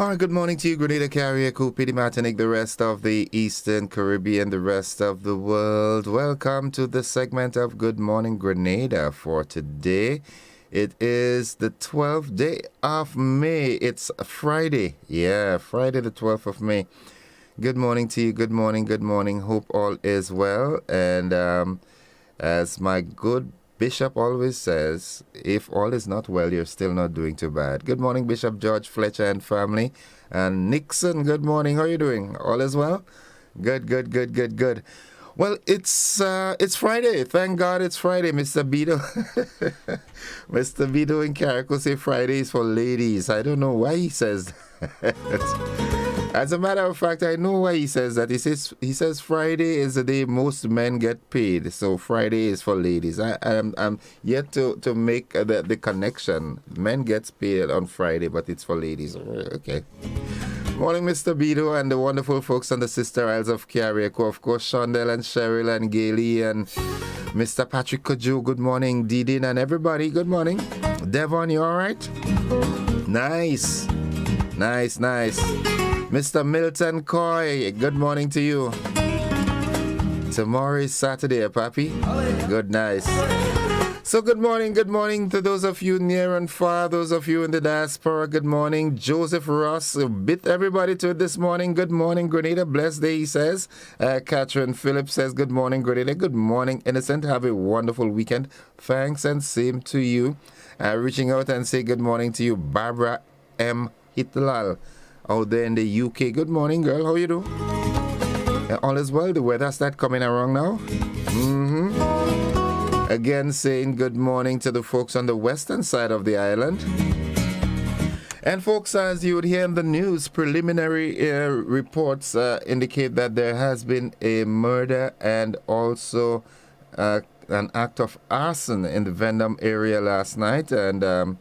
All right, good morning to you, Grenada, Carrier, Coopity, Martinique, the rest of the Eastern Caribbean, the rest of the world. Welcome to the segment of Good Morning Grenada for today. It is the 12th day of May. It's Friday. Yeah, Friday the 12th of May. Good morning to you. Good morning. Good morning. Hope all is well. And as my good Bishop always says, if all is not well, you're still not doing too bad. Good morning, Bishop George Fletcher and family. And Nixon, good morning. How are you doing? All is well? Good. Well, it's Friday. Thank God it's Friday, Mr. Bido. Mr. Bido in Carriacou say Friday is for ladies. I don't know why he says that. As a matter of fact, I know why he says that. He says Friday is the day most men get paid, so Friday is for ladies. I'm yet to make the connection. Men gets paid on Friday, but it's for ladies. Okay. Morning, Mr. Bido and the wonderful folks on the Sister Isles of Carriacou. Of course, Shondell and Cheryl and Gailey and Mr. Patrick Kojo. Good morning, Didin and everybody. Good morning. Devon, you all right? Nice. Mr. Milton Coy, good morning to you. Tomorrow is Saturday, Papi. Good, nice. So good morning to those of you near and far, those of you in the diaspora. Good morning. Joseph Ross bit everybody to it this morning. Good morning, Grenada. Blessed day, he says. Catherine Phillips says, good morning, Grenada. Good morning, Innocent. Have a wonderful weekend. Thanks and same to you. Reaching out and say good morning to you, Barbara M. Hitlal. Out there in the UK. Good morning, girl. How you do? All is well. The weather start coming around now. Again, saying good morning to the folks on the western side of the island. And folks, as you would hear in the news, preliminary reports indicate that there has been a murder and also an act of arson in the Vendome area last night. And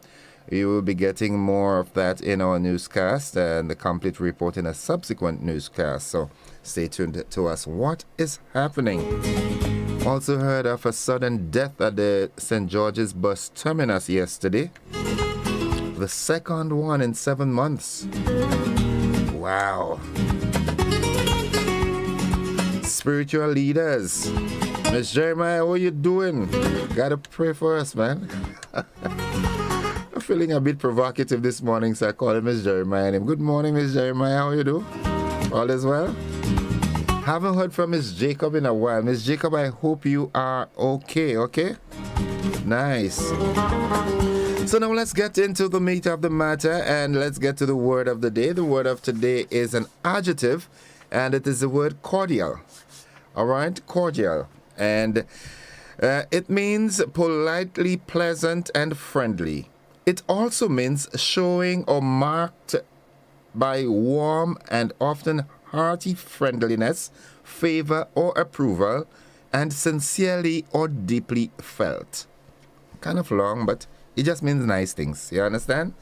we will be getting more of that in our newscast and the complete report in a subsequent newscast. So stay tuned to us. What is happening? Also heard of a sudden death at the St. George's bus terminus yesterday. The second one in 7 months. Wow. Spiritual leaders. Miss Jeremiah, how are you doing? Gotta pray for us, man. Feeling a bit provocative this morning, so I call him Miss Jeremiah. Good morning, Miss Jeremiah. How you do? All is well? Haven't heard from Miss Jacob in a while. Miss Jacob, I hope you are okay, okay? Nice. So now let's get into the meat of the matter and let's get to the word of the day. The word of today is an adjective and it is the word cordial. All right? Cordial. And it means politely pleasant and friendly. It also means showing or marked by warm and often hearty friendliness, favor or approval, and sincerely or deeply felt. Kind of long, but it just means nice things. You understand?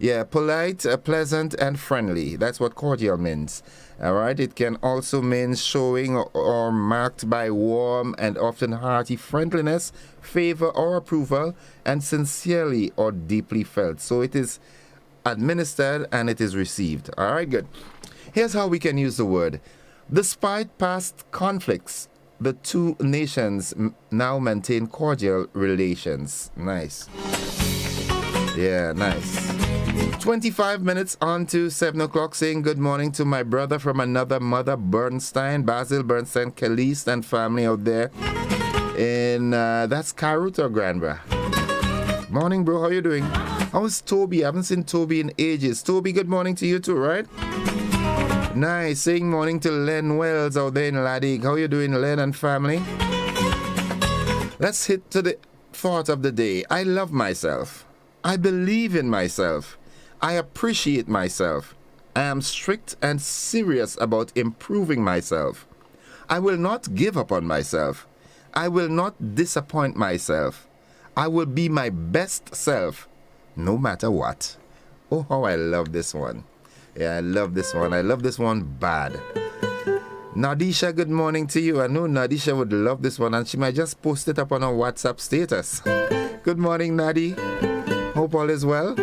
Yeah, polite, pleasant, and friendly. That's what cordial means. All right. It can also mean showing or marked by warm and often hearty friendliness, favor or approval, and sincerely or deeply felt. So it is administered and it is received. All right, good. Here's how we can use the word. Despite past conflicts, the two nations now maintain cordial relations. Nice. Yeah, nice. 25 minutes on to 7 o'clock, saying good morning to my brother from another mother, Bernstein, Basil Bernstein, Caliste and family out there in, that's Carrot or Granbra? Morning, bro. How you doing? How's Toby? I haven't seen Toby in ages. Toby, good morning to you too, right? Nice. Saying morning to Len Wells out there in Ladig. How you doing, Len and family? Let's hit to the thought of the day. I love myself. I believe in myself. I appreciate myself. I am strict and serious about improving myself. I will not give up on myself. I will not disappoint myself. I will be my best self, no matter what. Oh, how I love this one. Yeah, I love this one. I love this one bad. Nadisha, good morning to you. I know Nadisha would love this one, and she might just post it up on her WhatsApp status. Good morning, Nadi. Hope all is well.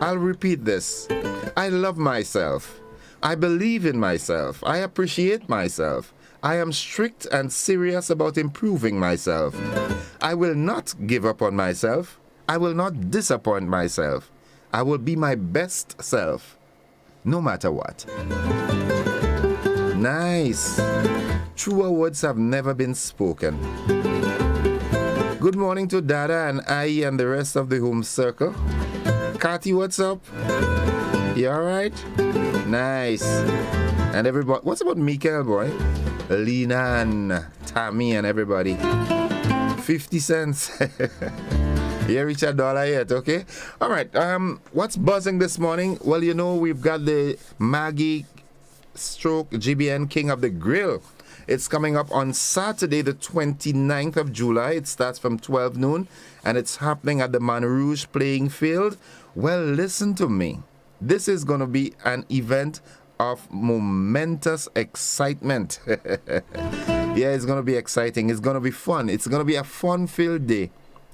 I'll repeat this. I love myself. I believe in myself. I appreciate myself. I am strict and serious about improving myself. I will not give up on myself. I will not disappoint myself. I will be my best self, no matter what. Nice. Truer words have never been spoken. Good morning to Dada and Ai and the rest of the home circle. Kati, what's up? You alright? Nice. And everybody, what's about Mikael, boy? Lena and Tammy and everybody. 50 cents. You reach $1 yet, okay? All right. What's buzzing this morning? Well, you know, we've got the Maggie Stroke GBN King of the Grill. It's coming up on Saturday, the 29th of July. It starts from 12 noon, and it's happening at the Man Rouge playing field. Well, listen to me. This is going to be an event of momentous excitement. Yeah, it's going to be exciting. It's going to be fun. It's going to be a fun-filled day.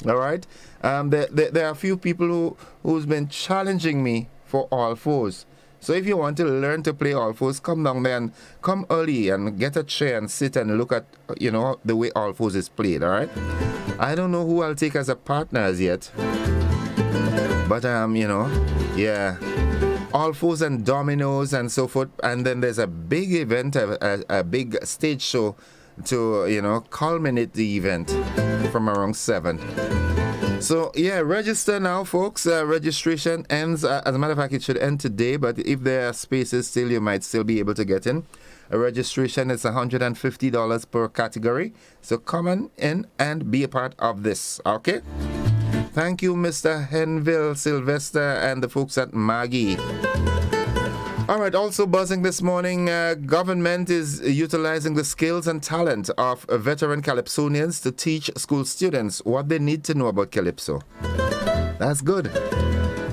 All right? There are a few people who's been challenging me for all fours. So if you want to learn to play all fours, come down there and come early and get a chair and sit and look at, you know, the way all fours is played, all right? I don't know who I'll take as a partner as yet. But, you know, yeah. All fours and dominoes and so forth. And then there's a big event, a big stage show to, you know, culminate the event from around 7. So, yeah, register now, folks. Registration ends, as a matter of fact, it should end today, but if there are spaces still, you might still be able to get in. A registration is $150 per category. So come on in and be a part of this, okay? Thank you, Mr. Henville, Sylvester, and the folks at Maggie. All right, also buzzing this morning, government is utilizing the skills and talent of veteran Calypsonians to teach school students what they need to know about Calypso. That's good.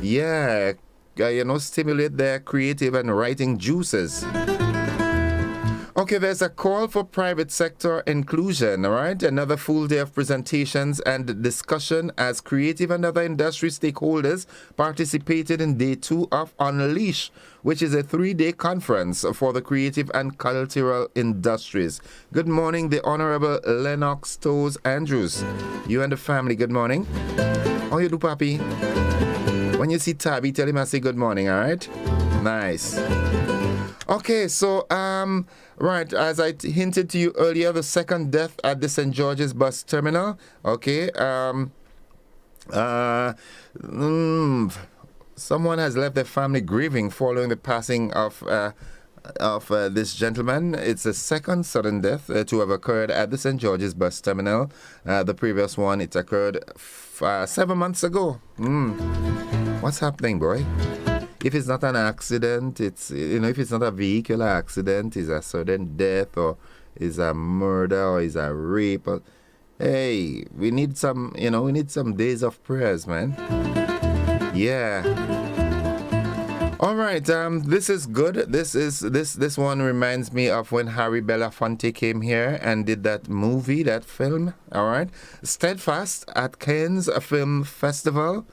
Yeah, you know, stimulate their creative and writing juices. Okay, there's a call for private sector inclusion, all right? Another full day of presentations and discussion as creative and other industry stakeholders participated in day 2 of Unleash, which is a 3-day conference for the creative and cultural industries. Good morning, the Honorable Lennox Toes Andrews. You and the family, good morning. How you do, Papi? When you see Tabby, tell him I say good morning, all right? Nice. Okay, so, right, as I hinted to you earlier, the second death at the St. George's bus terminal, okay, someone has left their family grieving following the passing of this gentleman. It's the second sudden death to have occurred at the St. George's bus terminal. The previous one, it occurred 7 months ago. What's happening, boy? If it's not an accident, it's, you know, if it's not a vehicular accident, it's a sudden death or is a murder or is a rape. Or, hey, we need some, you know, we need some days of prayers, man. Yeah. All right, this is good. This one reminds me of when Harry Belafonte came here and did that movie, that film. All right, Steadfast at Cannes Film Festival.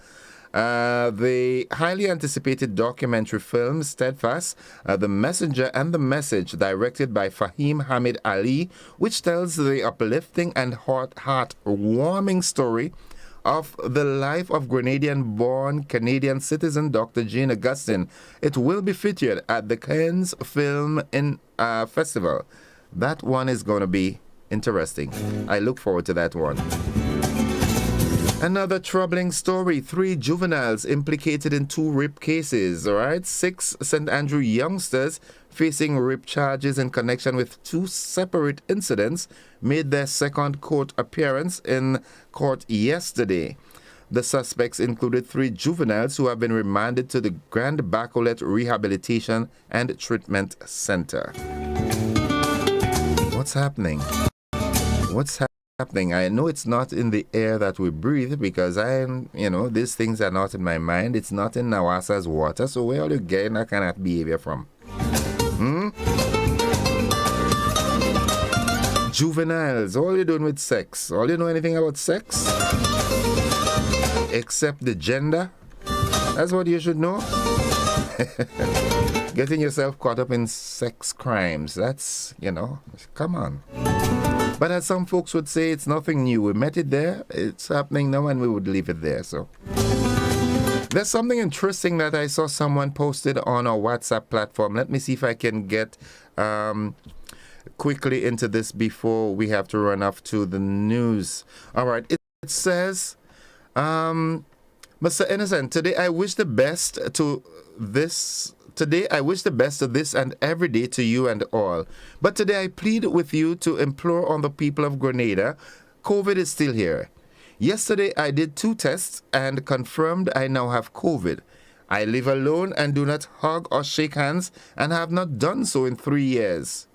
The highly anticipated documentary film Steadfast, The Messenger and the Message, directed by Fahim Hamid Ali, which tells the uplifting and heart-warming story of the life of Grenadian-born Canadian citizen Dr. Jane Augustine. It will be featured at the Cannes Film Festival. That one is going to be interesting. I look forward to that one. Another troubling story. 3 juveniles implicated in 2 rape cases, all right? 6 St. Andrew youngsters facing rape charges in connection with 2 separate incidents made their second court appearance in court yesterday. The suspects included 3 juveniles who have been remanded to the Grand Bacolet Rehabilitation and Treatment Center. What's happening? What's happening? I know it's not in the air that we breathe because these things are not in my mind. It's not in Nawasa's water. So where are you getting that kind of behavior from? Juveniles, all you're doing with sex. All you know anything about sex? Except the gender? That's what you should know? Getting yourself caught up in sex crimes, that's, come on. But as some folks would say, it's nothing new. We met it there, it's happening now, and we would leave it there. So there's something interesting that I saw someone posted on our WhatsApp platform. Let me see if I can get quickly into this before we have to run off to the news. All right, it says, Mr. Innocent, today I wish the best to this. Today I wish the best of this and every day to you and all. But today I plead with you to implore on the people of Grenada. COVID is still here. Yesterday I did 2 tests and confirmed I now have COVID. I live alone and do not hug or shake hands and have not done so in 3 years.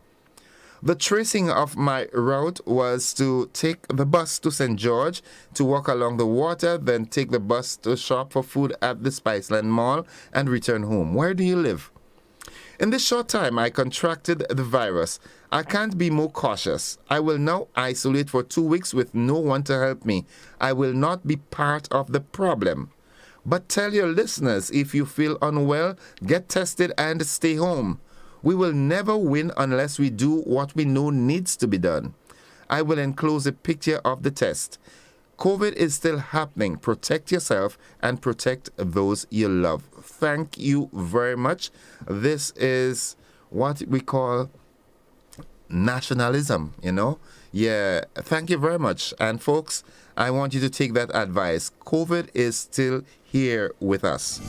The tracing of my route was to take the bus to St. George, to walk along the water, then take the bus to shop for food at the Spiceland Mall and return home. Where do you live? In this short time, I contracted the virus. I can't be more cautious. I will now isolate for 2 weeks with no one to help me. I will not be part of the problem. But tell your listeners, if you feel unwell, get tested and stay home. We will never win unless we do what we know needs to be done. I will enclose a picture of the test. COVID is still happening. Protect yourself and protect those you love. Thank you very much. This is what we call nationalism, Yeah, thank you very much. And folks, I want you to take that advice. COVID is still here with us.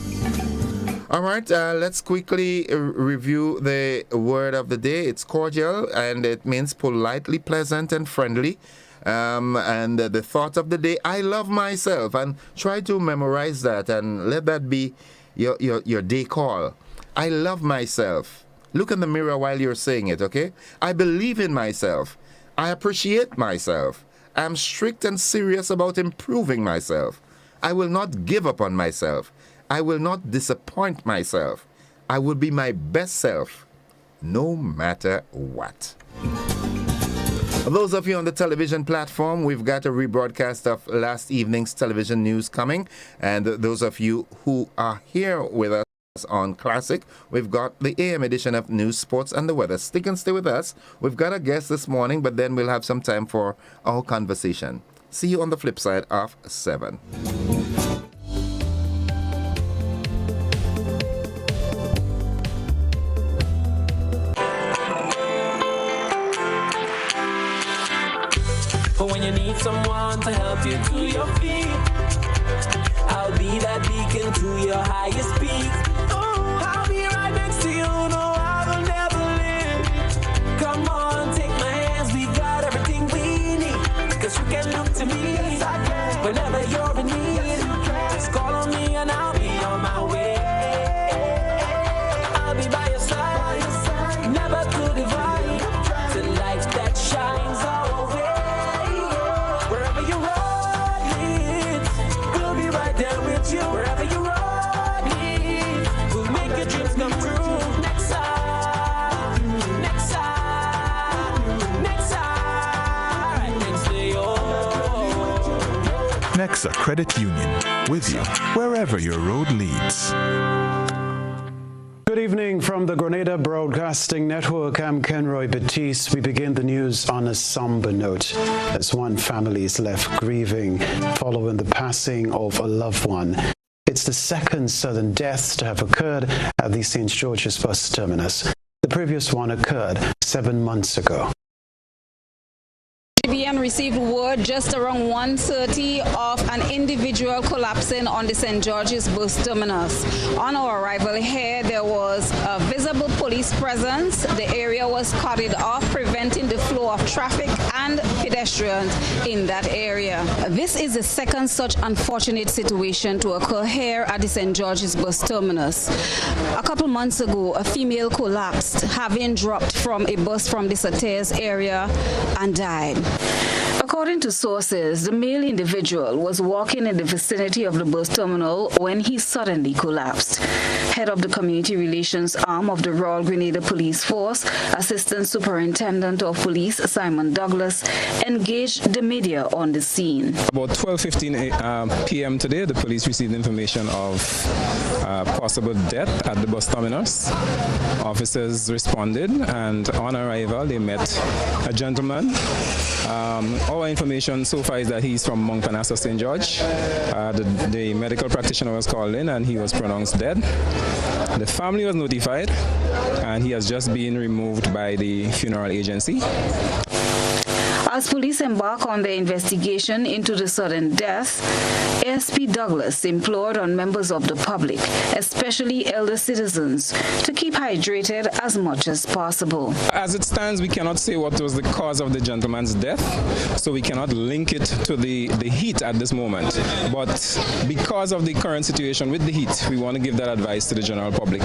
All right, let's quickly review the word of the day. It's cordial, and it means politely pleasant and friendly. And the thought of the day, I love myself. And try to memorize that and let that be your day call. I love myself. Look in the mirror while you're saying it, okay? I believe in myself. I appreciate myself. I'm strict and serious about improving myself. I will not give up on myself. I will not disappoint myself. I will be my best self, no matter what. Those of you on the television platform, we've got a rebroadcast of last evening's television news coming. And those of you who are here with us on Classic, we've got the AM edition of News, Sports, and the Weather. Stick and stay with us. We've got a guest this morning, but then we'll have some time for our conversation. See you on the flip side of 7. When you need someone to help you to your feet, I'll be that beacon to your highest peak. Oh, I'll be right next to you, no, I will never leave. Come on, take my hands, we got everything we need. Cause you can look to me whenever you're in need. Just call on me and I'll be on my way. I'll be by your side, never to divide, to life that shines our way. Wherever you road leads, we'll make your dreams come true. Next time, next time, next time. Next to you. Nexa Credit Union, with you wherever your road leads. Good evening from the Grenada Broadcasting Network. I'm Kenroy Batiste. We begin the news on a somber note as one family is left grieving following the passing of a loved one. It's the second sudden death to have occurred at the St. George's bus terminus. The previous one occurred 7 months ago. GBN received word just around 1:30 of an individual collapsing on the St. George's bus terminus. On our arrival here, there was a visible police presence. The area was cordoned off, preventing the flow of traffic and pedestrians in that area. This is the second such unfortunate situation to occur here at the St. George's bus terminus. A couple months ago, a female collapsed, having dropped from a bus from the Sateas area and died. According to sources, the male individual was walking in the vicinity of the bus terminal when he suddenly collapsed. Head of the Community Relations Arm of the Royal Grenada Police Force, Assistant Superintendent of Police Simon Douglas, engaged the media on the scene. About 12:15 p.m. today, the police received information of possible death at the bus terminus. Officers responded, and on arrival, they met a gentleman. Our information so far is that he's from Mount Panassa, St. George. The medical practitioner was called in, and he was pronounced dead. The family was notified, and he has just been removed by the funeral agency. As police embark on their investigation into the sudden death, ASP Douglas implored on members of the public, especially elder citizens, to keep hydrated as much as possible. As it stands, we cannot say what was the cause of the gentleman's death, so we cannot link it to the heat at this moment. But because of the current situation with the heat, we want to give that advice to the general public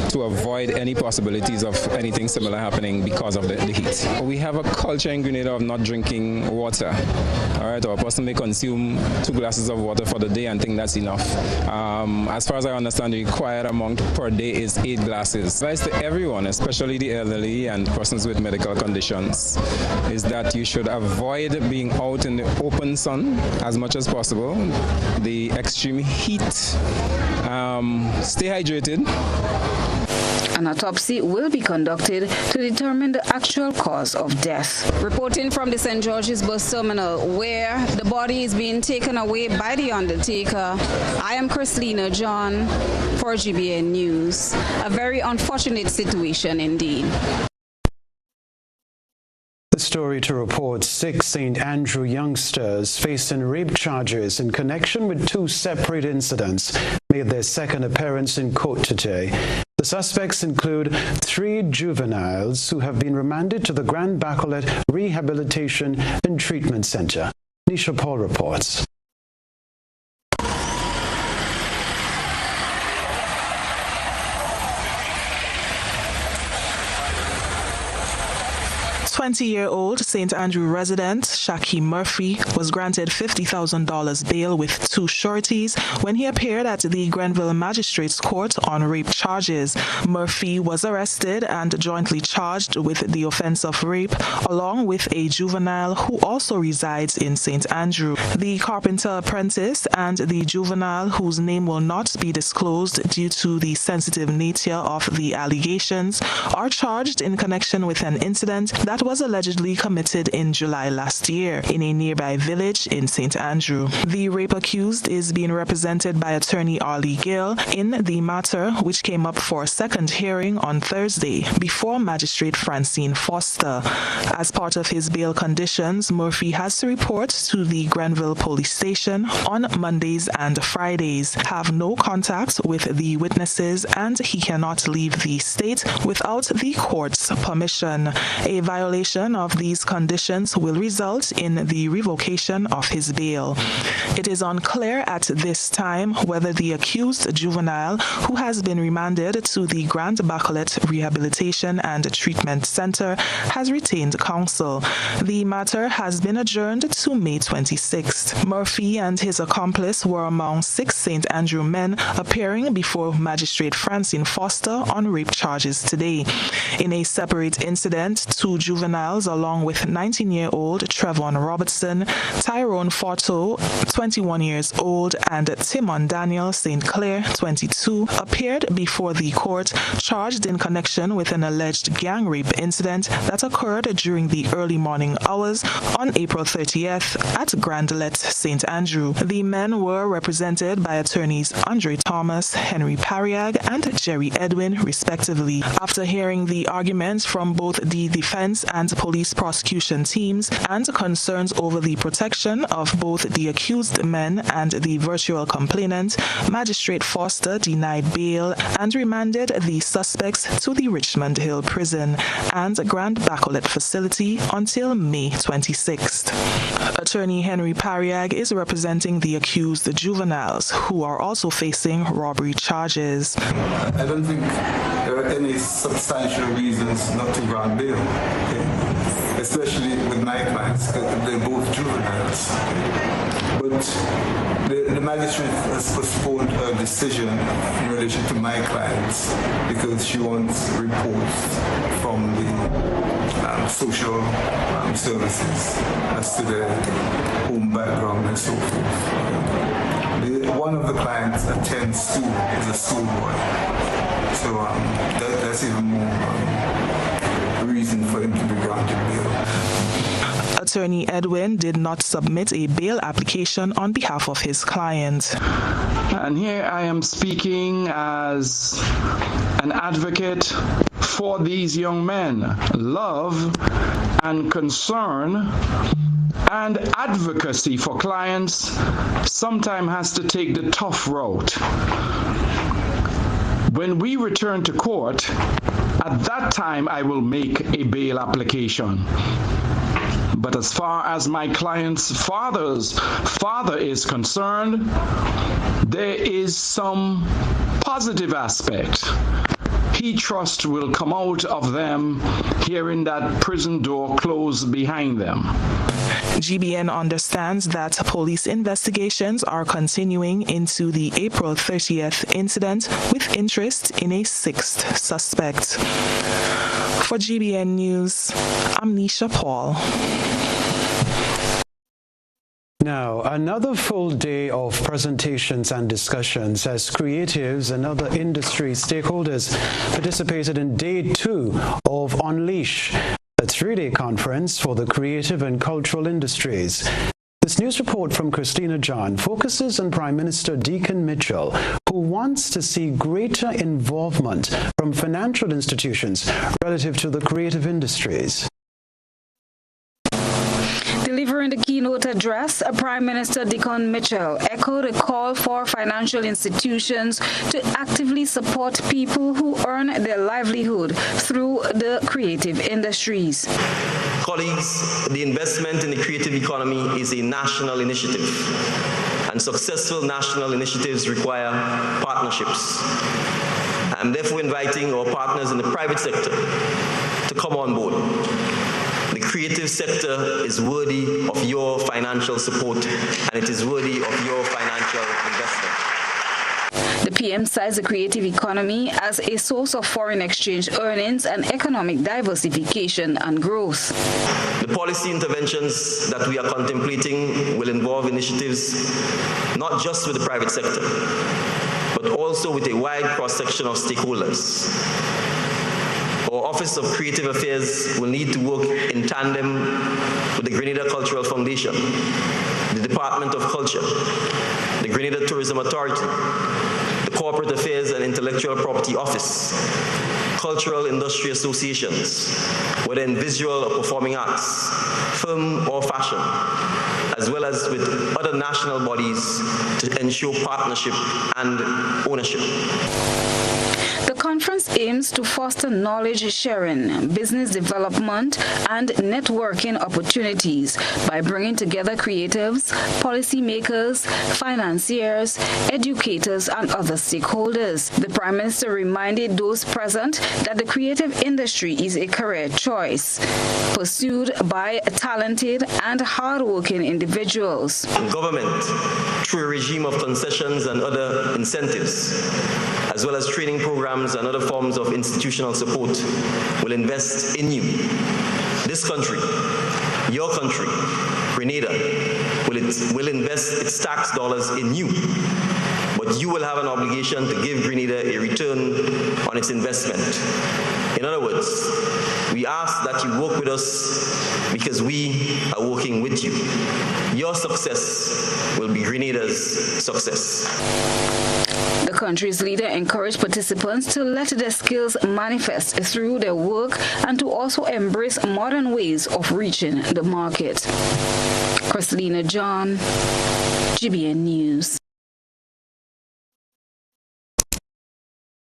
to avoid any possibilities of anything similar happening because of the heat. We have a culture in Grenada of not drinking water. All right, or a person may consume 2 glasses of water for the day and think that's enough. As far as I understand, the required amount per day is 8 glasses. Advice to everyone, especially the elderly and persons with medical conditions, is that you should avoid being out in the open sun as much as possible. The extreme heat. Stay hydrated. An autopsy will be conducted to determine the actual cause of death. Reporting from the St. George's bus terminal, where the body is being taken away by the undertaker, I am Christina John for GBN News. A very unfortunate situation indeed. The story to report: 6 St. Andrew youngsters facing rape charges in connection with 2 separate incidents made their second appearance in court today. The suspects include 3 juveniles who have been remanded to the Grand Bacolet Rehabilitation and Treatment Center. Nisha Paul reports. 20-year-old St. Andrew resident Shaki Murphy was granted $50,000 bail with 2 sureties when he appeared at the Grenville Magistrates Court on rape charges. Murphy was arrested and jointly charged with the offense of rape, along with a juvenile who also resides in St. Andrew. The carpenter apprentice and the juvenile, whose name will not be disclosed due to the sensitive nature of the allegations, are charged in connection with an incident that was allegedly committed in July last year in a nearby village in St. Andrew. The rape accused is being represented by attorney Arlie Gill in the matter, which came up for a second hearing on Thursday before Magistrate Francine Foster. As part of his bail conditions, Murphy has to report to the Grenville Police Station on Mondays and Fridays, have no contact with the witnesses, and he cannot leave the state without the court's permission. A violation of these conditions will result in the revocation of his bail. It is unclear at this time whether the accused juvenile, who has been remanded to the Grand Bacolet Rehabilitation and Treatment Center, has retained counsel. The matter has been adjourned to May 26th. Murphy and his accomplice were among 6 St. Andrew men appearing before Magistrate Francine Foster on rape charges today. In a separate incident, 2 juveniles, along with 19-year-old Trevon Robertson, Tyrone Forto, 21 years old, and Timon Daniel St. Clair, 22, appeared before the court, charged in connection with an alleged gang rape incident that occurred during the early morning hours on April 30th at Grandelet, St. Andrew. The men were represented by attorneys Andre Thomas, Henry Pariag, and Jerry Edwin, respectively. After hearing the arguments from both the defense and police prosecution teams and concerns over the protection of both the accused men and the virtual complainant, Magistrate Foster denied bail and remanded the suspects to the Richmond Hill Prison and Grand Bacolet facility until May 26th. Attorney Henry Pariag is representing the accused juveniles, who are also facing robbery charges. I don't think there are any substantial reasons not to grant bail, especially with my clients, they're both juveniles. But the magistrate has postponed her decision in relation to my clients because she wants reports from the social services as to their home background and so forth. one of the clients attends school, is a schoolboy. So that's even more reason for him to be granted bail. Attorney Edwin did not submit a bail application on behalf of his client. And here I am speaking as an advocate for these young men. Love and concern and advocacy for clients sometimes has to take the tough route. When we return to court, at that time I will make a bail application. But as far as my client's father is concerned, there is some positive aspect. He trust will come out of them hearing that prison door close behind them. GBN understands that police investigations are continuing into the April 30th incident with interest in a sixth suspect. For GBN News, I'm Nisha Paul. Now, another full day of presentations and discussions as creatives and other industry stakeholders participated in Day 2 of Unleash, a 3-day conference for the creative and cultural industries. This news report from Christina John focuses on Prime Minister Deacon Mitchell, who wants to see greater involvement from financial institutions relative to the creative industries. Delivering the keynote address, Prime Minister Deacon Mitchell echoed a call for financial institutions to actively support people who earn their livelihood through the creative industries. Colleagues, the investment in the creative economy is a national initiative, and successful national initiatives require partnerships. I'm therefore inviting our partners in the private sector to come on board. The creative sector is worthy of your financial support, and it is worthy of your financial investment. The PM cites the creative economy as a source of foreign exchange earnings and economic diversification and growth. The policy interventions that we are contemplating will involve initiatives not just with the private sector, but also with a wide cross-section of stakeholders. Our Office of Creative Affairs will need to work in tandem with the Grenada Cultural Foundation, the Department of Culture, the Grenada Tourism Authority, the Corporate Affairs and Intellectual Property Office, cultural industry associations, whether in visual or performing arts, film or fashion, as well as with other national bodies to ensure partnership and ownership. The conference aims to foster knowledge sharing, business development, and networking opportunities by bringing together creatives, policymakers, financiers, educators, and other stakeholders. The Prime Minister reminded those present that the creative industry is a career choice pursued by talented and hardworking individuals. Government, through a regime of concessions and other incentives, as well as training programs and other forms of institutional support, will invest in you. This country, your country, Grenada, will invest its tax dollars in you. But you will have an obligation to give Grenada a return on its investment. In other words, we ask that you work with us because we are working with you. Your success will be Grenada's success. The country's leader encouraged participants to let their skills manifest through their work and to also embrace modern ways of reaching the market. Christina John, GBN News.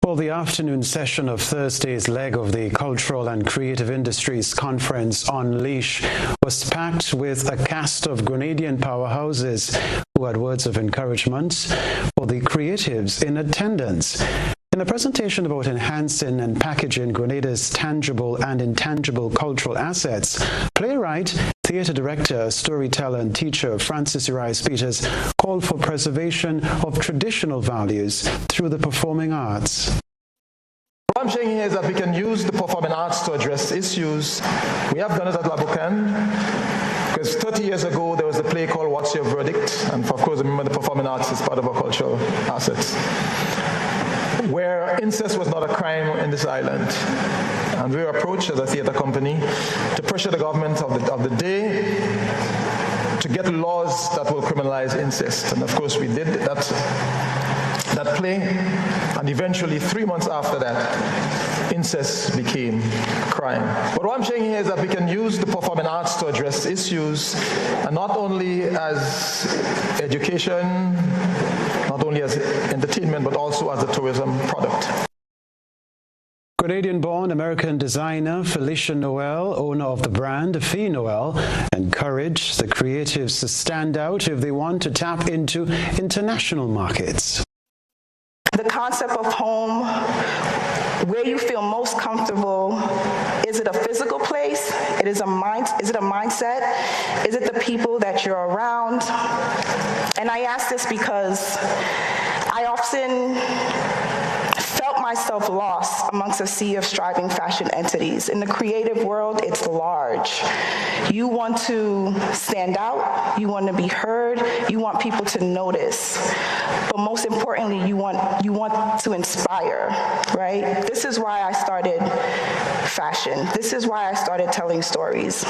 Well, the afternoon session of Thursday's leg of the Cultural and Creative Industries Conference Unleash was packed with a cast of Grenadian powerhouses who had words of encouragement for the creatives in attendance. In a presentation about enhancing and packaging Grenada's tangible and intangible cultural assets, playwright, theatre director, storyteller and teacher Francis Urias-Peters called for preservation of traditional values through the performing arts. What I'm saying here is that we can use the performing arts to address issues. We have done it at La Boucan. Because 30 years ago, there was a play called What's Your Verdict? And of course, remember the performing arts is part of our cultural assets, where incest was not a crime in this island. And we were approached as a theater company to pressure the government of the day to get laws that will criminalize incest. And of course, we did that play, and eventually 3 months after that, incest became a crime. But what I'm saying here is that we can use the performing arts to address issues, and not only as education, not only as entertainment, but also as a tourism product. Grenadian-born American designer Felicia Noel, owner of the brand Fee Noel, encouraged the creatives to stand out if they want to tap into international markets. The concept of home, where you feel most comfortable, is it a physical place? Is it a mindset? Is it the people that you're around? And I ask this because I often felt myself lost amongst a sea of striving fashion entities. In the creative world, it's large. You want to stand out, you want to be heard, you want people to notice. But most importantly, you want to inspire, right? This is why I started fashion. This is why I started telling stories.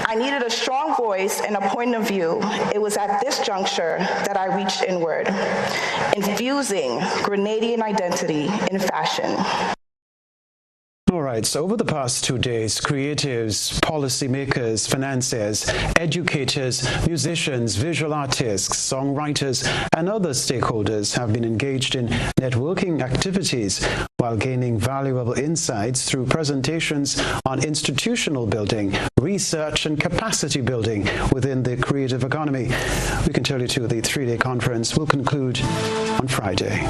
I needed a strong voice and a point of view. It was at this juncture that I reached inward, infusing Grenadian identity in fashion. All right, so over the past 2 days, creatives, policymakers, financiers, educators, musicians, visual artists, songwriters, and other stakeholders have been engaged in networking activities while gaining valuable insights through presentations on institutional building, research, and capacity building within the creative economy. We can tell you too, the 3-day conference will conclude on Friday.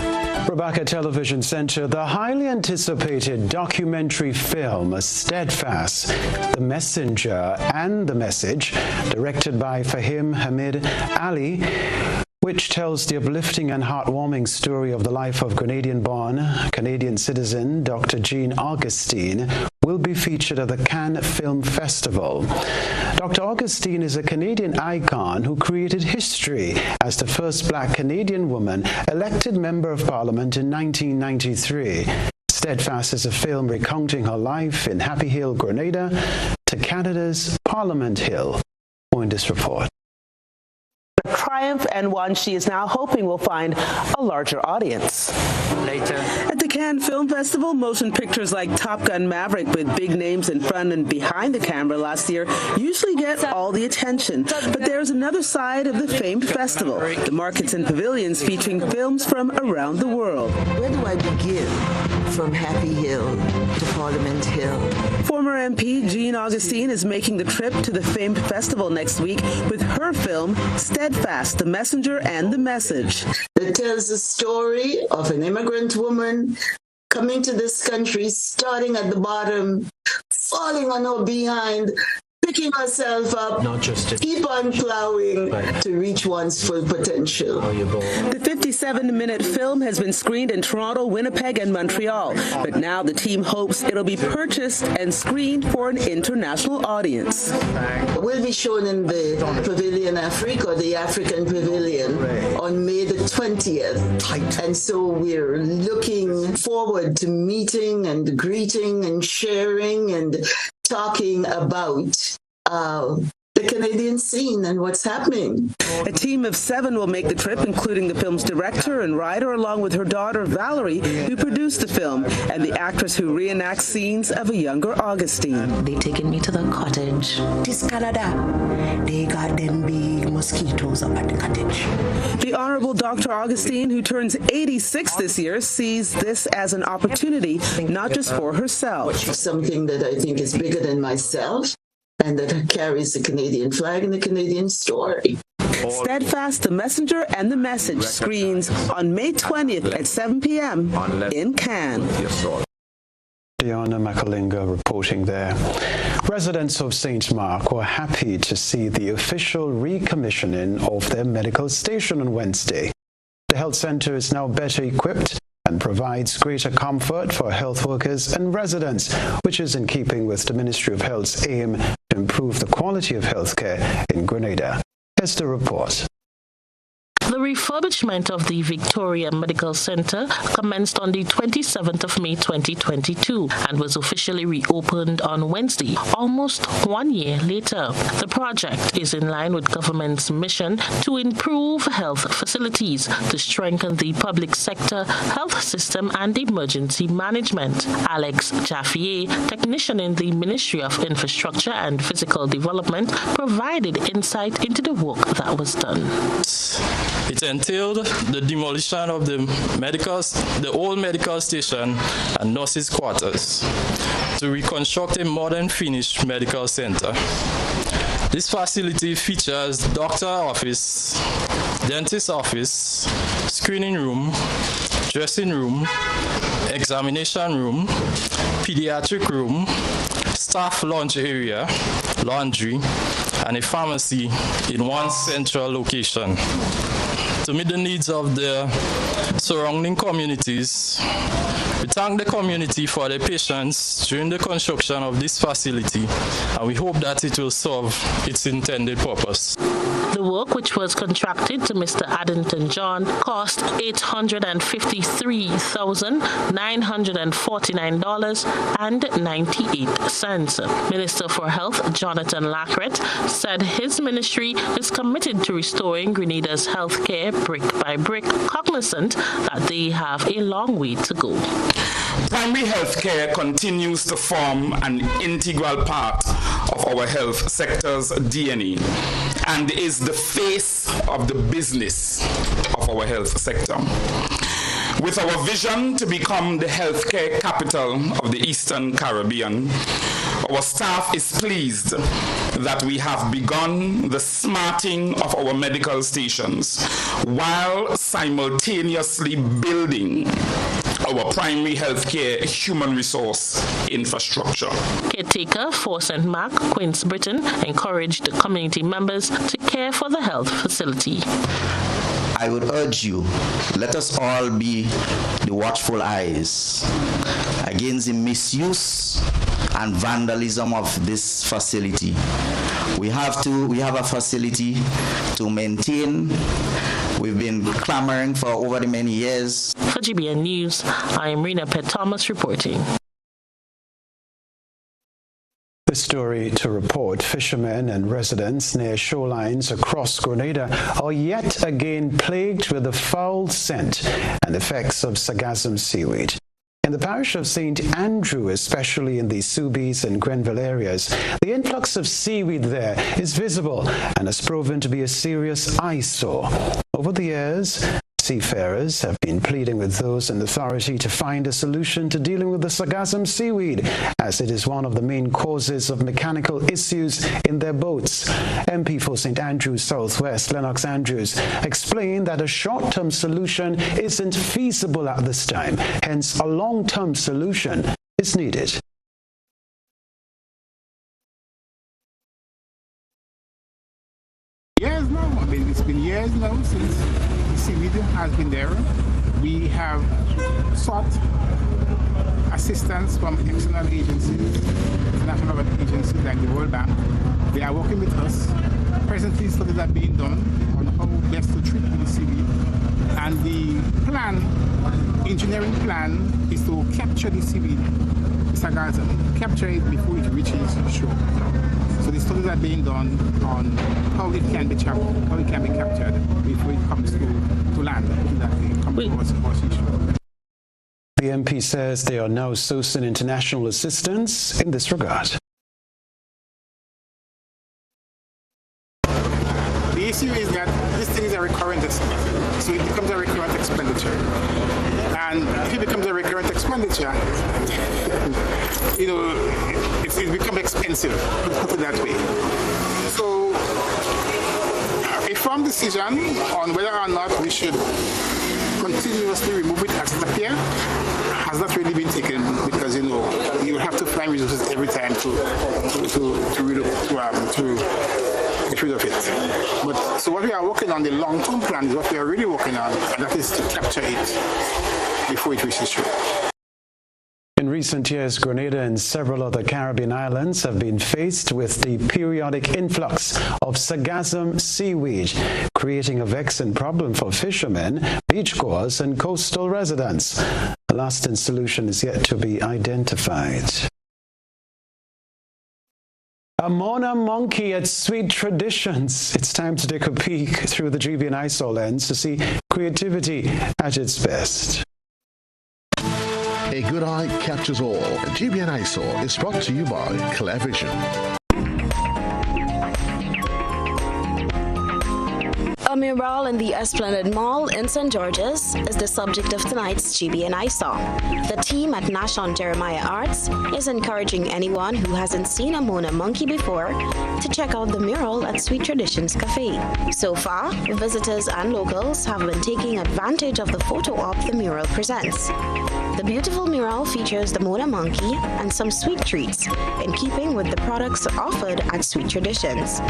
Rebecca Television Center, the highly anticipated documentary film Steadfast, The Messenger and the Message, directed by Fahim Hamid Ali, which tells the uplifting and heartwarming story of the life of Grenadian-born Canadian citizen Dr. Jean Augustine, will be featured at the Cannes Film Festival. Dr. Augustine is a Canadian icon who created history as the first Black Canadian woman elected Member of Parliament in 1993. Steadfast is a film recounting her life in Happy Hill, Grenada, to Canada's Parliament Hill. More in this report. A triumph, and one she is now hoping will find a larger audience. Later. At the Cannes Film Festival, motion pictures like Top Gun Maverick with big names in front and behind the camera last year usually get all the attention. But there's another side of the famed festival, the markets and pavilions featuring films from around the world. Where do I begin? From Happy Hill to Parliament Hill. Former MP Jean Augustine is making the trip to the famed festival next week with her film Steadfast, The Messenger and the Message. It tells the story of an immigrant woman coming to this country, starting at the bottom, falling on her behind, picking herself up, not just to keep on plowing to reach one's full potential. The 57-minute film has been screened in Toronto, Winnipeg, and Montreal, but now the team hopes it'll be purchased and screened for an international audience. We'll be shown in the Pavilion Afrique, or the African Pavilion, on May the 20th. And so we're looking forward to meeting and greeting and sharing and talking about the Canadian scene and what's happening. A team of 7 will make the trip, including the film's director and writer, along with her daughter Valerie, who produced the film, and the actress who reenacts scenes of a younger Augustine. They taken me to the cottage. This Canada, they got them big mosquitoes up at the cottage. The Honorable Dr. Augustine, who turns 86 this year, sees this as an opportunity, not just for herself. Something that I think is bigger than myself, and that carries the Canadian flag and the Canadian story. Steadfast, The Messenger and the Message screens on May 20th at 7 p.m. in Cannes. Diana Makalinga reporting there. Residents of St. Mark were happy to see the official recommissioning of their medical station on Wednesday. The health center is now better equipped, and and provides greater comfort for health workers and residents, which is in keeping with the Ministry of Health's aim to improve the quality of healthcare in Grenada. Here's the report. The refurbishment of the Victoria Medical Center commenced on the 27th of May 2022 and was officially reopened on Wednesday, almost 1 year later. The project is in line with government's mission to improve health facilities, to strengthen the public sector, health system and emergency management. Alex Jaffier, technician in the Ministry of Infrastructure and Physical Development, provided insight into the work that was done. It entailed the demolition of the old medical station and nurses' quarters to reconstruct a modern finished medical center. This facility features doctor office, dentist office, screening room, dressing room, examination room, pediatric room, staff lounge area, laundry, and a pharmacy in one central location. To meet the needs of the surrounding communities, we thank the community for their patience during the construction of this facility, and we hope that it will serve its intended purpose. The work, which was contracted to Mr. Addington John, cost $853,949.98. Minister for Health Jonathan Lacret said his ministry is committed to restoring Grenada's health care brick by brick, cognizant that they have a long way to go. Primary health care continues to form an integral part of our health sector's DNA and is the face of the business of our health sector. With our vision to become the healthcare capital of the Eastern Caribbean, our staff is pleased that we have begun the smarting of our medical stations while simultaneously building our primary healthcare human resource infrastructure. Caretaker for St. Mark, Queen's Britain, encouraged the community members to care for the health facility. I would urge you, let us all be the watchful eyes against the misuse and vandalism of this facility. We have a facility to maintain. We've been clamoring for over the many years. For GBN News, I am Rena Pett Thomas reporting. The story to report: fishermen and residents near shorelines across Grenada are yet again plagued with the foul scent and effects of sargassum seaweed. In the parish of St. Andrew, especially in the Subies and Grenville areas, the influx of seaweed there is visible and has proven to be a serious eyesore. Over the years, seafarers have been pleading with those in authority to find a solution to dealing with the sargassum seaweed, as it is one of the main causes of mechanical issues in their boats. MP for St. Andrews Southwest, Lennox Andrews, explained that a short-term solution isn't feasible at this time, hence a long-term solution is needed. Years now, I mean, it's been years now since the seaweed has been there. We have sought assistance from external agencies, international agencies like the World Bank. They are working with us. Presently, studies are being done on how best to treat the seaweed. And the plan, engineering plan, is to capture the seaweed, the sargassum, capture it before it reaches shore. So the studies are being done on how it can be captured before it comes to land, The MP says they are now sourcing international assistance in this regard. The issue is that this thing is a recurrent expenditure, so it becomes a recurrent expenditure. And if it becomes a recurrent expenditure, it becomes expensive, put it that way. So a firm decision on whether or not we should continuously remove it as it appears has not really been taken, because you have to find resources every time to get rid of it. But so what we are working on, the long-term plan, is what we are really working on, and that is to capture it before it reaches shore. In recent years, Grenada and several other Caribbean islands have been faced with the periodic influx of sargassum seaweed, creating a vexing problem for fishermen, beachgoers, and coastal residents. A lasting solution is yet to be identified. A Mona monkey at Sweet Traditions. It's time to take a peek through the GB and ISO lens to see creativity at its best. A good eye captures all. GB and ISO is brought to you by Clear Vision. A mural in the Esplanade Mall in St. George's is the subject of tonight's GB and ISO. The team at Nash on Jeremiah Arts is encouraging anyone who hasn't seen a Mona monkey before to check out the mural at Sweet Traditions Cafe. So far, visitors and locals have been taking advantage of the photo op the mural presents. The beautiful mural features the Mona monkey and some sweet treats in keeping with the products offered at Sweet Traditions.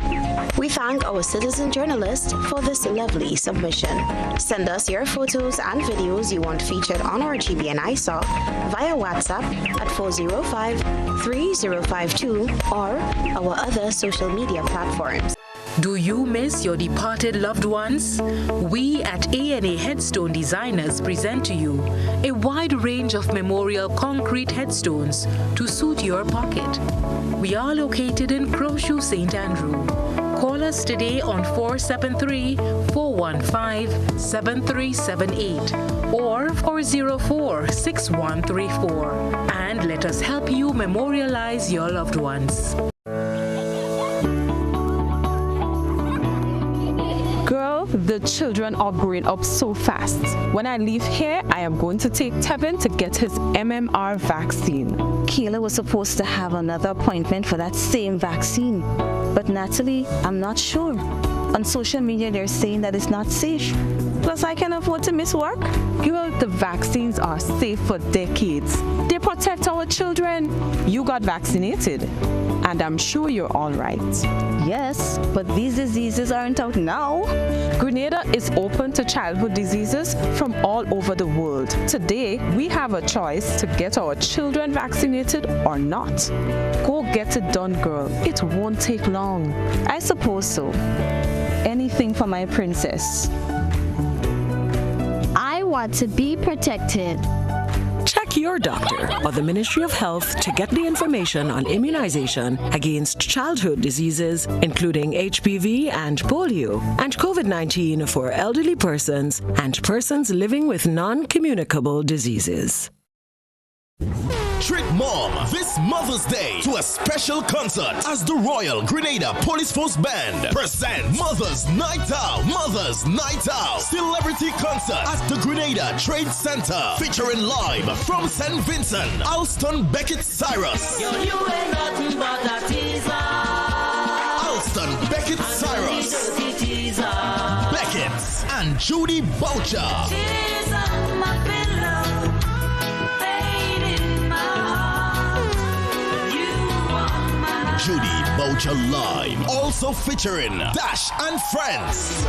We thank our citizen journalist for this lovely submission. Send us your photos and videos you want featured on our GB and ISO via WhatsApp at 405-3052 or our other social media platforms. Do you miss your departed loved ones? We at A&A Headstone Designers present to you a wide range of memorial concrete headstones to suit your pocket. We are located in Crowshoe, St. Andrew. Call us today on 473-415-7378 or 404-6134 and let us help you memorialize your loved ones. Girl, the children are growing up so fast. When I leave here, I am going to take Tevin to get his MMR vaccine. Kayla was supposed to have another appointment for that same vaccine. But Natalie, I'm not sure. On social media, they're saying that it's not safe. Plus, I can afford to miss work. Girl, the vaccines are safe for decades. They protect our children. You got vaccinated, and I'm sure you're all right. Yes, but these diseases aren't out now. Grenada is open to childhood diseases from all over the world. Today, we have a choice to get our children vaccinated or not. Go get it done, girl. It won't take long. I suppose so. Anything for my princess. I want to be protected. Check your doctor or the Ministry of Health to get the information on immunization against childhood diseases, including HPV and polio, and COVID-19 for elderly persons and persons living with non-communicable diseases. Treat Mom this Mother's Day to a special concert as the Royal Grenada Police Force Band present Mother's Night Out. Mother's Night Out celebrity concert at the Grenada Trade Center, featuring live from St. Vincent, Alston Beckett Cyrus. You ain't nothing but a teaser. Alston Beckett Cyrus. Beckett and Judy Boucher. Judy Boucher live, also featuring Dash and Friends.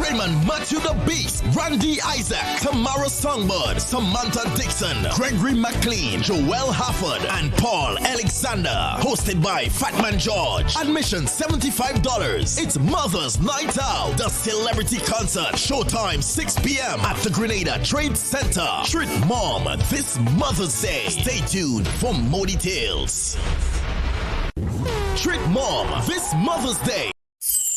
Raymond Matthew the Beast, Randy Isaac, Tamara Songbird, Samantha Dixon, Gregory McLean, Joel Hafford, and Paul Alexander. Hosted by Fatman George. Admission $75. It's Mother's Night Out, the celebrity concert. Showtime 6 p.m. at the Grenada Trade Center. Treat Mom this Mother's Day. Stay tuned for more details. Treat Mom this Mother's Day.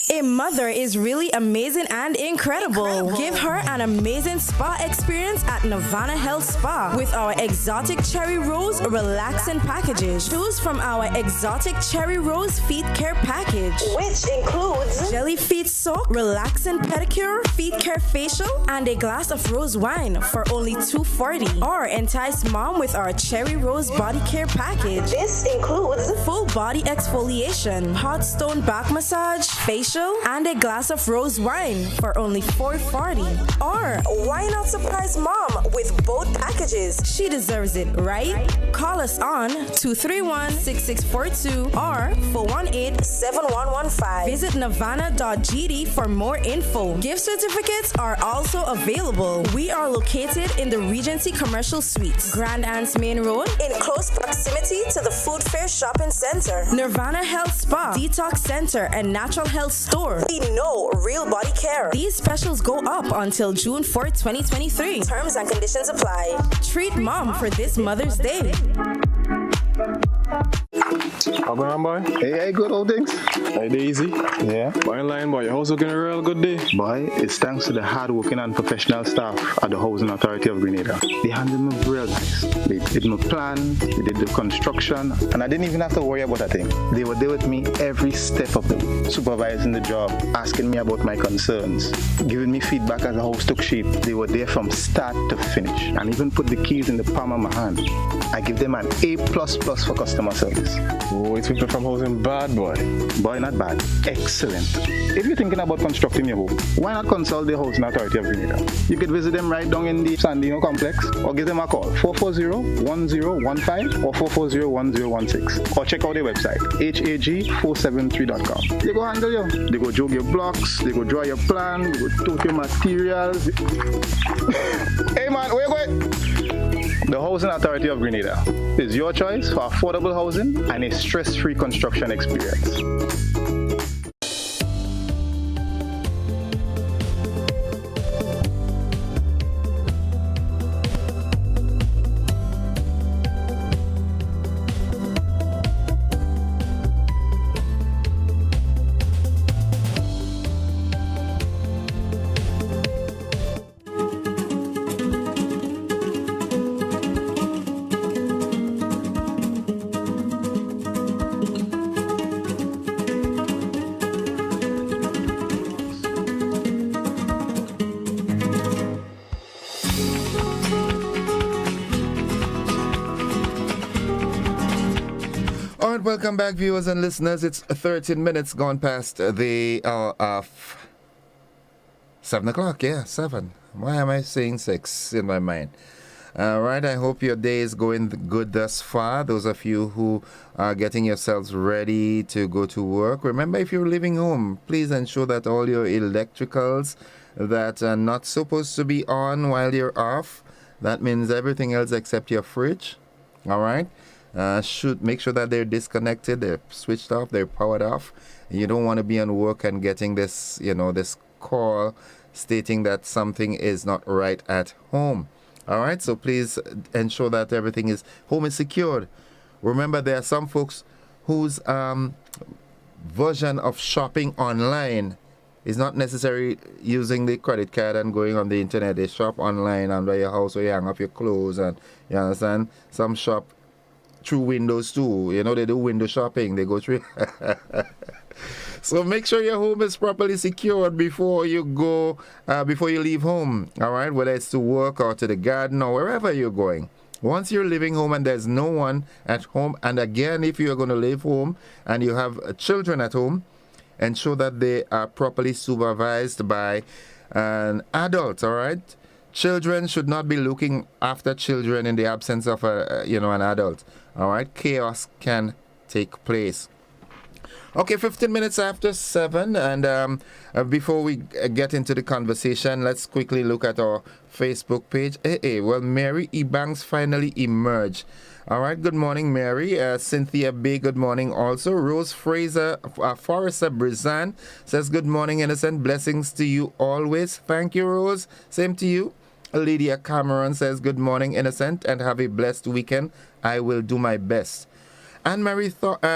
A mother is really amazing and incredible. Give her an amazing spa experience at Nirvana Health Spa with our exotic cherry rose relaxing packages. Choose from our exotic cherry rose feet care package, which includes jelly feet soak, relaxing pedicure, feet care facial, and a glass of rose wine for only $2.40. Or entice mom with our cherry rose body care package. This includes full body exfoliation, hot stone back massage, facial, oil and a glass of rose wine for only $4.40. Or why not surprise mom with both packages? She deserves it, right? Call us on 231-6642 or 418-7115. Visit nirvana.gd for more info. Gift certificates are also available. We are located in the Regency Commercial Suites, Grand Anse Main Road, in close proximity to the Food Fair Shopping Center, Nirvana Health Spa, Detox Center, and Natural Health Store. We know real body care. These specials go up until June 4, 2023. Terms and conditions apply. Treat mom for this Mother's Day. How going on, boy? Hey, good old things. Hey, Daisy. Yeah. Boy, in line, boy. Your house looking a real good day. Boy, it's thanks to the hard-working and professional staff at the Housing Authority of Grenada. They handled me real nice. They did my plan, they did the construction, and I didn't even have to worry about a thing. They were there with me every step of the way, supervising the job, asking me about my concerns, giving me feedback as the house took shape. They were there from start to finish, and even put the keys in the palm of my hand. I give them an A++ for customer service. Oh, it's people from housing bad, boy. Boy, not bad. Excellent. If you're thinking about constructing your home, why not consult the Housing Authority of Grenada? You could visit them right down in the Sandino complex or give them a call, 440-1015 or 440-1016. Or check out their website, hag473.com. They go handle you. They go jog your blocks, they go draw your plan, they go tote your materials. Hey man, where you going? The Housing Authority of Grenada is your choice for affordable housing and a stress-free construction experience. Welcome back, viewers and listeners. It's 13 minutes gone past the 7 o'clock. Yeah, 7. Why am I saying 6 in my mind? All right, I hope your day is going good thus far. Those of you who are getting yourselves ready to go to work, remember, if you're leaving home, please ensure that all your electricals that are not supposed to be on while you're off, that means everything else except your fridge, all right? Should make sure that they're disconnected, they're switched off, they're powered off. You don't want to be on work and getting this, this call stating that something is not right at home. All right, so please ensure that everything home is secured. Remember, there are some folks whose version of shopping online is not necessarily using the credit card and going on the internet. They shop online under your house where you hang up your clothes, and you understand? Some shop through windows too. They do window shopping. They go through. So make sure your home is properly secured before you go, before you leave home. All right, whether it's to work or to the garden or wherever you're going. Once you're leaving home and there's no one at home, and again, if you're going to leave home and you have children at home, ensure that they are properly supervised by an adult. All right. Children should not be looking after children in the absence of an adult. All right, chaos can take place. Okay, 15 minutes after 7, and before we get into the conversation, let's quickly look at our Facebook page. Well, Mary Ebanks finally emerged. All right, good morning, Mary. Cynthia B, good morning also. Rose Fraser, Forrester Brizan says, good morning, innocent. Blessings to you always. Thank you, Rose. Same to you. Lydia Cameron says, good morning, innocent, and have a blessed weekend. I will do my best. Anne-Marie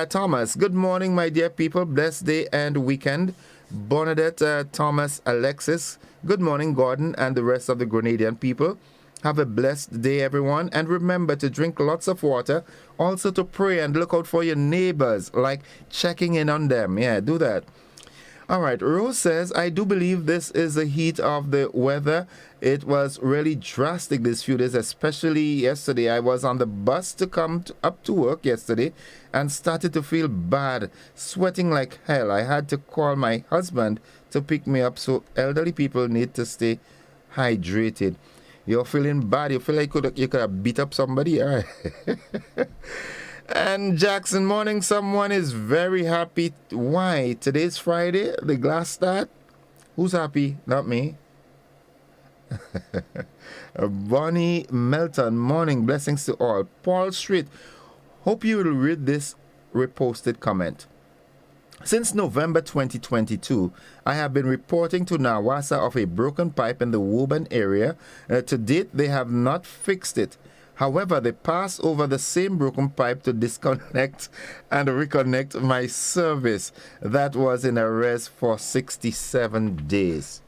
Thomas, good morning, my dear people. Blessed day and weekend. Bernadette Thomas Alexis, good morning, Gordon, and the rest of the Grenadian people. Have a blessed day, everyone. And remember to drink lots of water. Also to pray and look out for your neighbors, like checking in on them. Yeah, do that. All right, Rose says, I do believe this is the heat of the weather. It was really drastic these few days, especially yesterday. I was on the bus to come up to work yesterday and started to feel bad, sweating like hell. I had to call my husband to pick me up, so elderly people need to stay hydrated. You're feeling bad. You feel like you could have beat up somebody. All right. And Jackson, morning, someone is very happy. Why? Today's Friday, the glass start. Who's happy? Not me. Bonnie Melton, morning, blessings to all. Paul Street, hope you will read this reposted comment. Since November 2022, I have been reporting to NAWASA of a broken pipe in the Woburn area. To date, they have not fixed it. However, they pass over the same broken pipe to disconnect and reconnect my service that was in arrest for 67 days.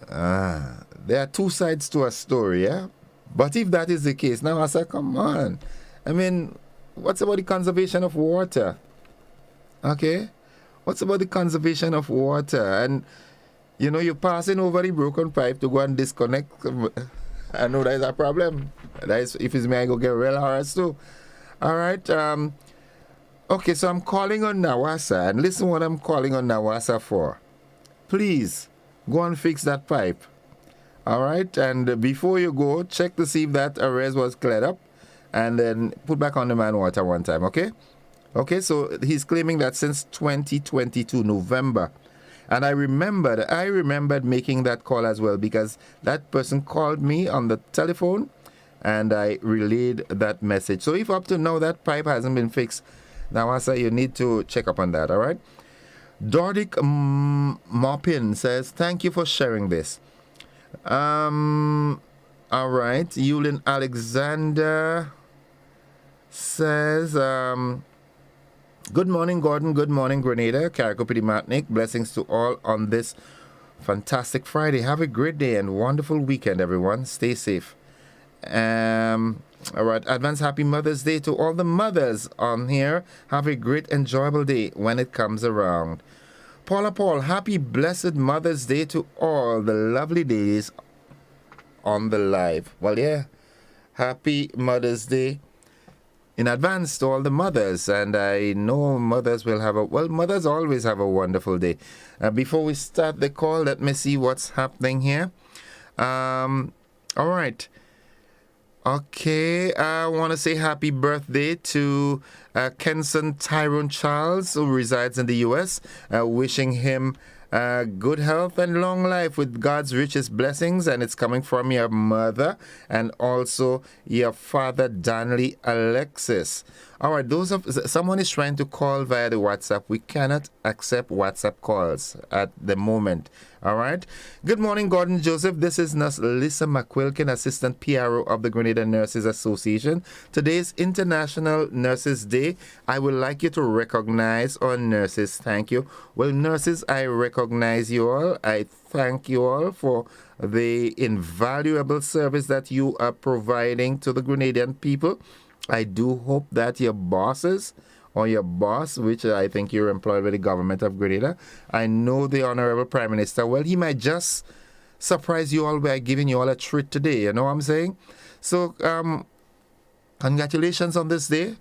There are two sides to a story, yeah? But if that is the case, now I say, come on. I mean, what's about the conservation of water? Okay? What's about the conservation of water? And, you know, you're passing over the broken pipe to go and disconnect. I know that is a problem. That is, if it's me, I go get real harassed too. All right. Okay, so I'm calling on NAWASA, and listen what I'm calling on NAWASA for. Please, go and fix that pipe. All right, and before you go, check to see if that arrest was cleared up, and then put back on the man water one time, okay? Okay, so he's claiming that since 2022, November. And I remembered making that call as well, because that person called me on the telephone and I relayed that message. So if up to now that pipe hasn't been fixed, NAWASA, you need to check up on that, all right? Dordic Mopin says, thank you for sharing this. All right. Yulin Alexander says, good morning, Gordon. Good morning, Grenada. Karakopidi Matnik. Blessings to all on this fantastic Friday. Have a great day and wonderful weekend, everyone. Stay safe. All right. Advance happy Mother's Day to all the mothers on here. Have a great, enjoyable day when it comes around. Paula Paul, happy blessed Mother's Day to all the lovely days on the live. Well, yeah. Happy Mother's Day in advance to all the mothers, and I know mothers will have mothers always have a wonderful day. Before we start the call, let me see what's happening here. All right. Okay, I want to say happy birthday to Kenson Tyrone Charles, who resides in the U.S., wishing him good health and long life with God's richest blessings, and it's coming from your mother and also your father, Danley Alexis. All right, someone is trying to call via the WhatsApp. We cannot accept WhatsApp calls at the moment. All right. Good morning, Gordon Joseph. This is Nurse Lisa McQuilkin, Assistant PRO of the Grenada Nurses Association. Today is International Nurses Day. I would like you to recognize our nurses. Thank you. Well, nurses, I recognize you all. I thank you all for the invaluable service that you are providing to the Grenadian people. I do hope that your bosses or your boss, which I think you're employed by the government of Grenada, I know the Honorable Prime Minister, well, he might just surprise you all by giving you all a treat today, you know what I'm saying? So, congratulations on this day.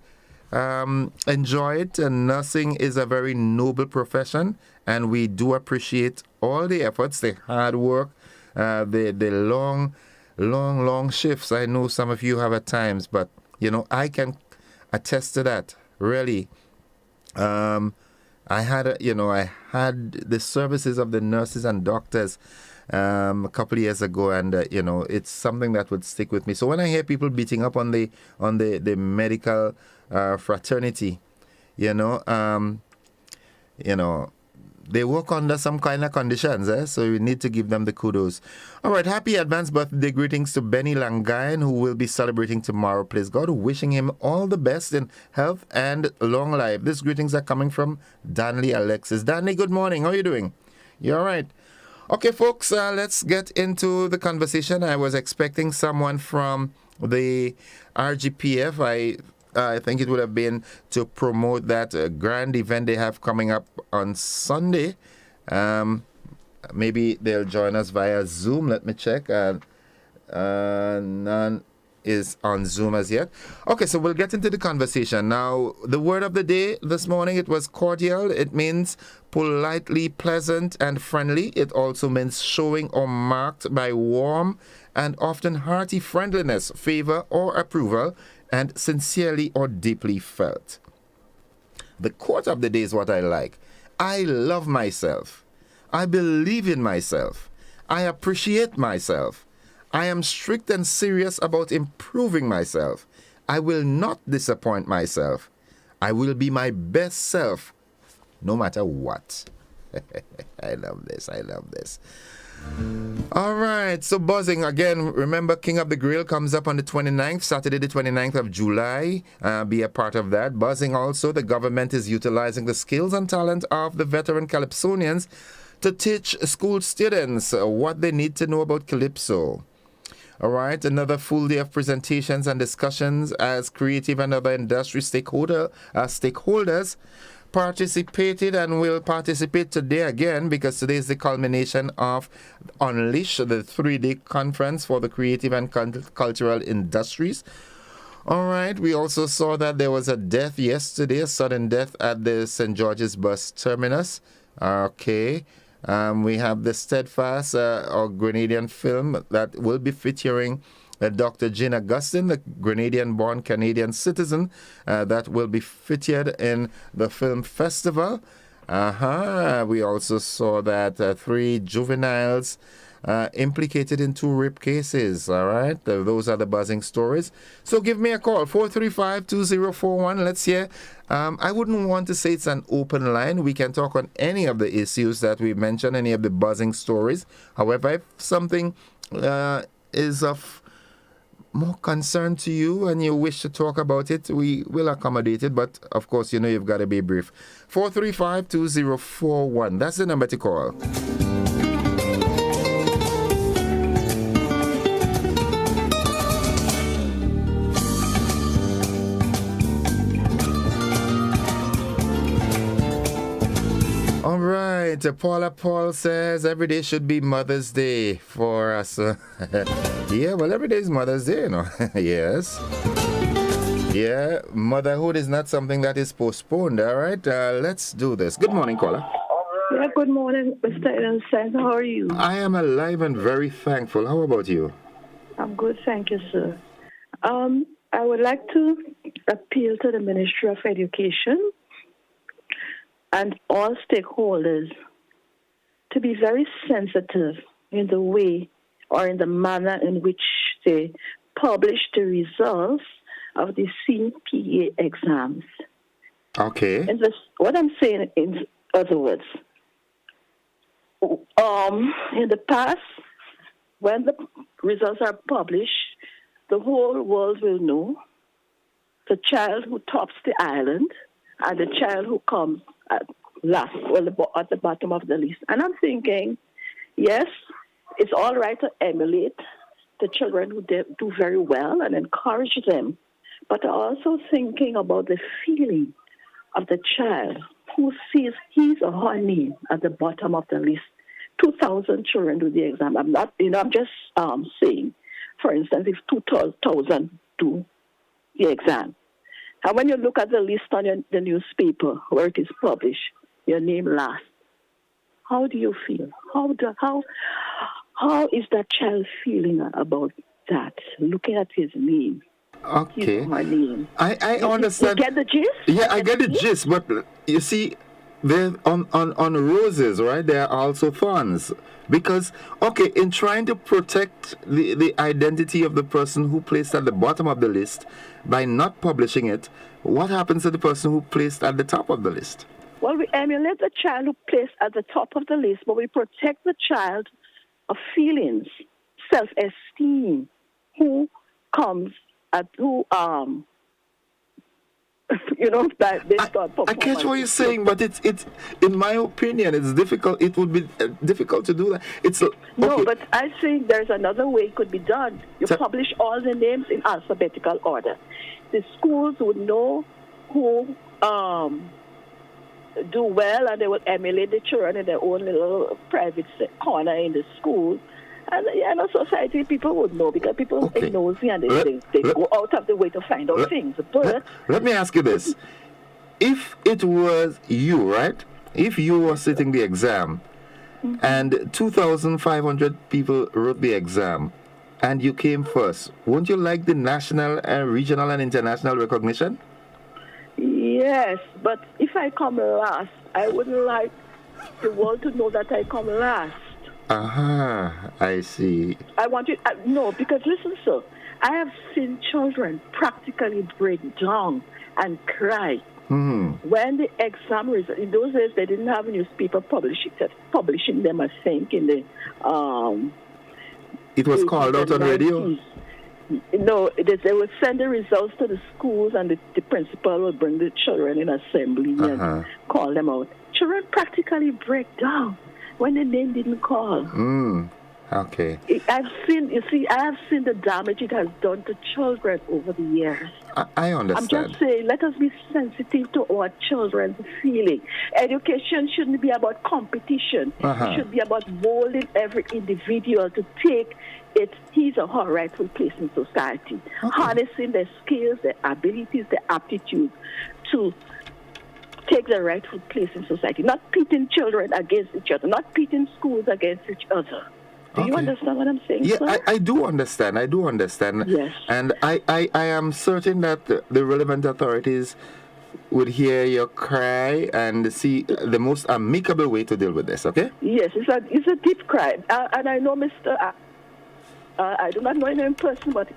Enjoy it. And nursing is a very noble profession, and we do appreciate all the efforts, the hard work, the long shifts. I know some of you have at times, but you know, I can attest to that. Really, I had the services of the nurses and doctors a couple of years ago, and it's something that would stick with me. So when I hear people beating up on the medical fraternity, they work under some kind of conditions, so we need to give them the kudos. All right, happy advance birthday greetings to Benny Langayan, who will be celebrating tomorrow. Please God, wishing him all the best in health and long life. These greetings are coming from Danley Alexis. Danley, good morning. How are you doing? You all right? Okay, folks, let's get into the conversation. I was expecting someone from the RGPF. I think it would have been to promote that grand event they have coming up on Sunday. Maybe they'll join us via Zoom. Let me check. None is on Zoom as yet. Okay, so we'll get into the conversation. Now, the word of the day this morning, it was cordial. It means politely pleasant and friendly. It also means showing or marked by warm and often hearty friendliness, favor or approval, and sincerely or deeply felt. The quote of the day is what I like. I love myself. I believe in myself. I appreciate myself. I am strict and serious about improving myself. I will not disappoint myself. I will be my best self, no matter what. I love this. I love this. All right, so buzzing again. Remember, King of the Grill comes up on the 29th, Saturday the 29th of July. Be a part of that. Buzzing also, the government is utilizing the skills and talent of the veteran Calypsonians to teach school students what they need to know about Calypso. All right, another full day of presentations and discussions as creative and other industry stakeholders participated and will participate today again, because today is the culmination of Unleash, the 3-day conference for the creative and cultural industries. All right, we also saw that there was a death yesterday, a sudden death at the St. George's bus terminus. Okay. We have the Steadfast or Grenadian film that will be featuring Dr. Jane Augustine, the Grenadian-born Canadian citizen, that will be featured in the film festival. We also saw that 3 juveniles implicated in 2 rape cases. All right, those are the buzzing stories. So give me a call, 435-2041. Let's hear. I wouldn't want to say it's an open line. We can talk on any of the issues that we mentioned, any of the buzzing stories. However, if something is of more concern to you and you wish to talk about it, we will accommodate it. But, of course, you know you've got to be brief. 435-2041. That's the number to call. All right, Paula Paul says every day should be Mother's Day for us. Yeah, well, every day is Mother's Day, you know. Yes. Yeah, motherhood is not something that is postponed. All right, let's do this. Good morning, caller. Yeah, good morning, Mr. Innocent. How are you? I am alive and very thankful. How about you? I'm good, thank you, sir. I would like to appeal to the Ministry of Education and all stakeholders to be very sensitive in the way or in the manner in which they publish the results of the CPA exams. Okay. What I'm saying in other words, in the past, when the results are published, the whole world will know the child who tops the island and the child who comes at last, at the bottom of the list. And I'm thinking, yes, it's all right to emulate the children who do very well and encourage them, but also thinking about the feeling of the child who sees his or her name at the bottom of the list. 2,000 children do the exam. I'm just saying, for instance, if 2,000 do the exam, and when you look at the list on the newspaper where it is published, your name last. How do you feel? How is that child feeling about that? Looking at his name. Okay. His name. I understand. You get the gist? Yeah, I get the gist, but you see, there on roses, right? There are also thorns. Because, okay, in trying to protect the identity of the person who placed at the bottom of the list by not publishing it, what happens to the person who placed at the top of the list? Well, we emulate the child who placed at the top of the list, but we protect the child of feelings, self-esteem, who that based on performance. I catch what you're saying, but it's in my opinion, it's difficult. It would be difficult to do that. No, but I think there's another way it could be done. You publish all the names in alphabetical order. The schools would know who do well, and they would emulate the children in their own little private corner in the school. And society, people would know because people are nosy and they go out of the way to find out things. But let me ask you this. If it was you, right? If you were sitting the exam and 2,500 people wrote the exam and you came first, won't you like the national, regional and international recognition? Yes, but if I come last, I wouldn't like the world to know that I come last. I see. I want you, no, because listen, sir, I have seen children practically break down and cry. When the exam results, in those days, they didn't have newspaper publishing them, I think, in the... it was called out on radio? No, they would send the results to the schools, and the principal would bring the children in assembly and call them out. Children practically break down when the name didn't call. Okay. I have seen the damage it has done to children over the years. I understand. I'm just saying, let us be sensitive to our children's feeling. Education shouldn't be about competition. It should be about molding every individual to take his or her rightful place in society, harnessing their skills, their abilities, their aptitudes to take their rightful place in society, not pitting children against each other, not pitting schools against each other. Do you understand what I'm saying, Yeah, sir? I do understand. Yes. And I am certain that the relevant authorities would hear your cry and see the most amicable way to deal with this, okay? Yes, it's a deep cry. And I know Mr. I do not know him in person, but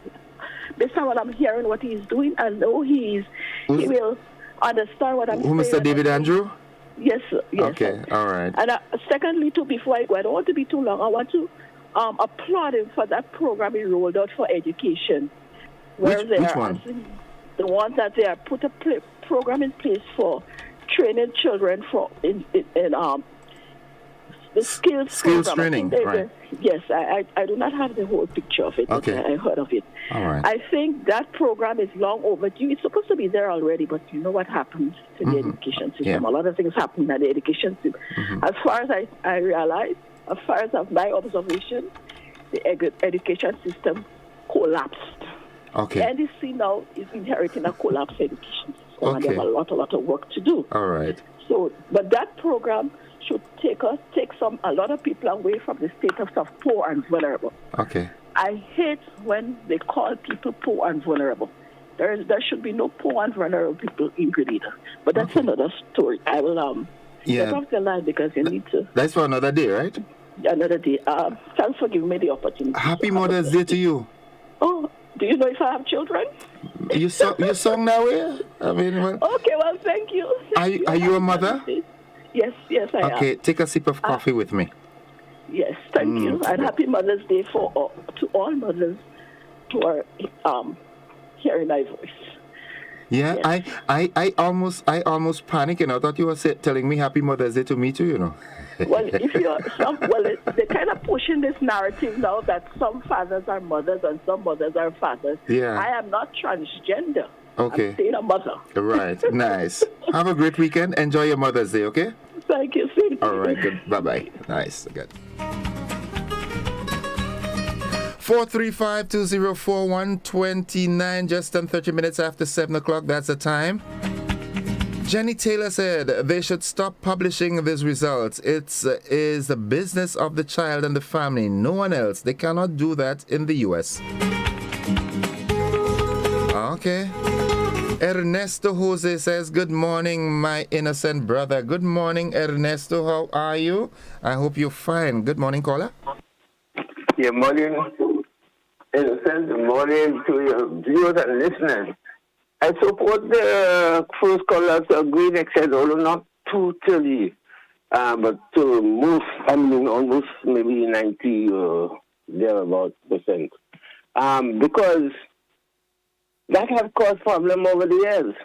based on what I'm hearing, what he's doing, I know he will understand what I'm saying. Mr. David Andrew? Yes, sir. Yes. Okay, all right. And secondly, too, before I go, I don't want to be too long. I want to applaud him for that program he rolled out for education. Which one? The ones that they have put a program in place for training children the skills training, right. Yes, I do not have the whole picture of it, okay. But I heard of it. All right. I think that program is long overdue. It's supposed to be there already, but you know what happens to the education system. Yeah. A lot of things happen at the education system. As far as I realize, as far as of my observation, the education system collapsed. Okay. NDC now is inheriting a collapsed education system, and Okay. they have a lot of work to do. All right. So, but that program should take a lot of people away from the status of poor and vulnerable. Okay. I hate when they call people poor and vulnerable. There should be no poor and vulnerable people in Grenada. But that's another story. I will get off the line because you need to. That's for another day, right? Another day. Thanks for giving me the opportunity. Happy Mother's Day to you. Oh, do you know if I have children? You sung now, yeah? I mean, Okay, well, thank you. Are you a mother? Yes, I am. Okay, take a sip of coffee with me. Yes, thank you. And happy Mother's Day to all mothers who are hearing my voice. Yeah, yes. I almost panicked, and I thought you were telling me Happy Mother's Day to me too, you know. Well, they're kind of pushing this narrative now that some fathers are mothers and some mothers are fathers. Yeah. I am not transgender. Okay. I'm still a mother. Right, nice. Have a great weekend. Enjoy your Mother's Day, okay? Thank you. All right, good. Bye-bye. Nice. Good. 435-204-129, just 30 minutes after 7 o'clock. That's the time. Jenny Taylor said they should stop publishing these results. It is the business of the child and the family, no one else. They cannot do that in the U.S. Okay. Ernesto Jose says, good morning, my innocent brother. Good morning, Ernesto. How are you? I hope you're fine. Good morning, caller. Good morning, innocent. Good morning to your viewers and listeners. I support the first caller's agreed except although not totally, but to most, almost maybe 90 or thereabout %. Because that have caused problem over the years.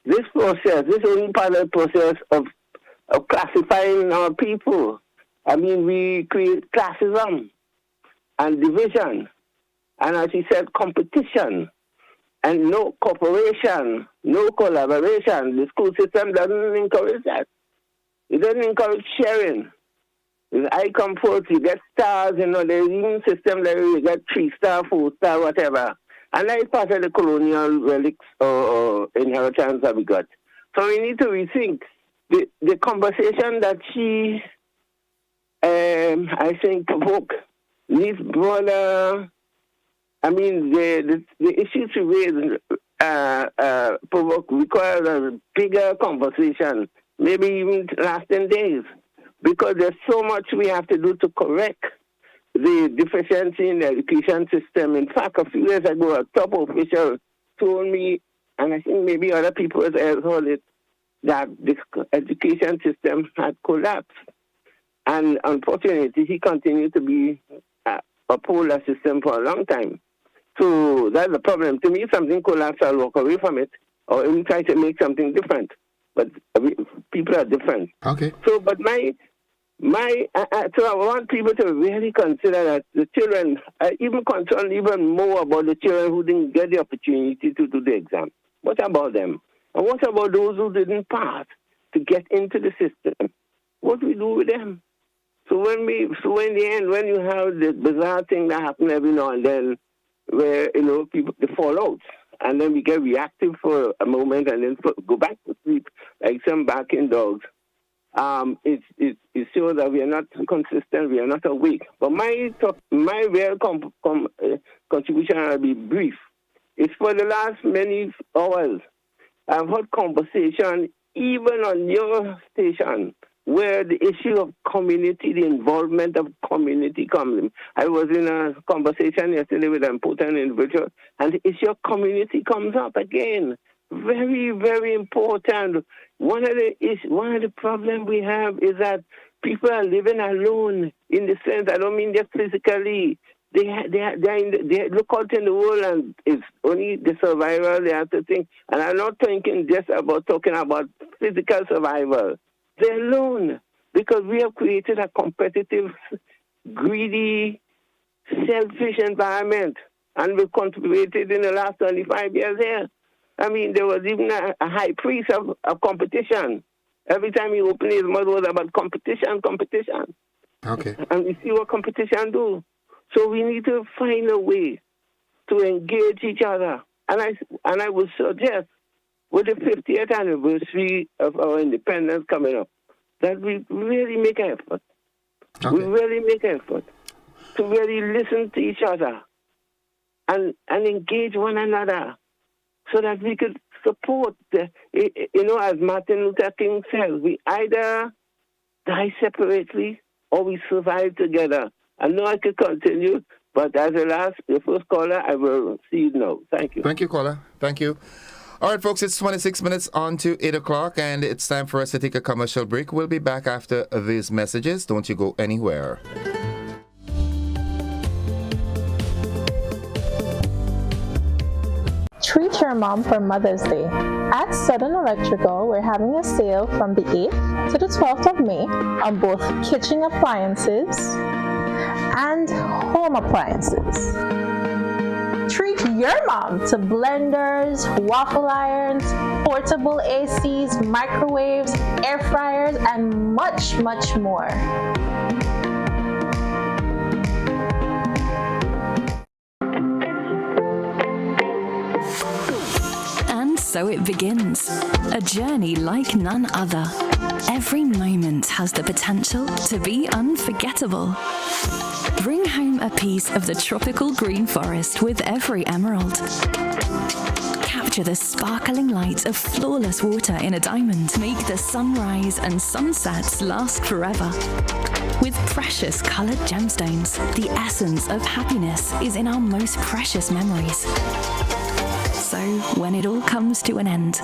this is only part of the process of classifying our people. I mean, we create classism and division, and as he said, competition, and no cooperation, no collaboration. The school system doesn't encourage that. It doesn't encourage sharing. If I come forth, you get stars, there's even system that you get 3-star, 4-star, whatever. And that is part of the colonial relics or inheritance that we got. So we need to rethink the conversation that she, I think, provoked needs broader. I mean, the issues to raise provoke requires a bigger conversation, maybe even lasting days, because there's so much we have to do to correct the deficiency in the education system. In fact, a few years ago, a top official told me, and I think maybe other people as heard it, that the education system had collapsed. And unfortunately, he continued to be uphold that system for a long time. So that's the problem. To me, if something collapses, I'll walk away from it, or even try to make something different. But people are different. Okay. So, but so I want people to really consider that the children, even concerned even more about the children who didn't get the opportunity to do the exam. What about them? And what about those who didn't pass to get into the system? What do we do with them? So in the end, when you have the bizarre thing that happens every now and then, where people they fall out, and then we get reactive for a moment and then go back to sleep like some barking dogs. It shows that we are not consistent, we are not awake. But my real contribution, I'll be brief, is for the last many hours, I've had conversation, even on your station, where the issue of community, the involvement of community comes in. I was in a conversation yesterday with an important individual, and the issue of community comes up again. Very, very important. One of the problems we have is that people are living alone, in the sense, I don't mean just physically. They look out in the world, and it's only the survival they have to think. And I'm not talking about physical survival. They're alone because we have created a competitive, greedy, selfish environment, and we've contributed in the last 25 years here. I mean, there was even a high priest of competition. Every time he opened his mouth, was about competition. Okay. And we see what competition do. So we need to find a way to engage each other. And I would suggest, with the 50th anniversary of our independence coming up, that we really make an effort. Okay. We really make an effort to really listen to each other and engage one another, so that we could support, as Martin Luther King said, we either die separately or we survive together. I know I could continue, but as the first caller, I will see you now. Thank you. Thank you, caller. Thank you. All right, folks, it's 26 minutes on to 8 o'clock, and it's time for us to take a commercial break. We'll be back after these messages. Don't you go anywhere. Treat your mom for Mother's Day. At Southern Electrical, we're having a sale from the 8th to the 12th of May on both kitchen appliances and home appliances. Treat your mom to blenders, waffle irons, portable ACs, microwaves, air fryers, and much, much more. So it begins, a journey like none other. Every moment has the potential to be unforgettable. Bring home a piece of the tropical green forest with every emerald. Capture the sparkling light of flawless water in a diamond. Make the sunrise and sunsets last forever. With precious colored gemstones, the essence of happiness is in our most precious memories. So, when it all comes to an end,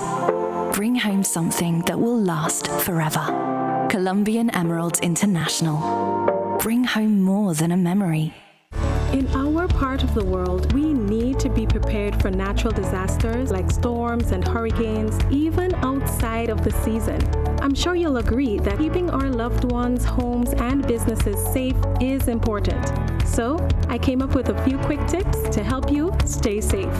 bring home something that will last forever. Colombian Emeralds International. Bring home more than a memory. In our part of the world, we need to be prepared prepared for natural disasters like storms and hurricanes, even outside of the season. I'm sure you'll agree that keeping our loved ones, homes, and businesses safe is important. So, I came up with a few quick tips to help you stay safe.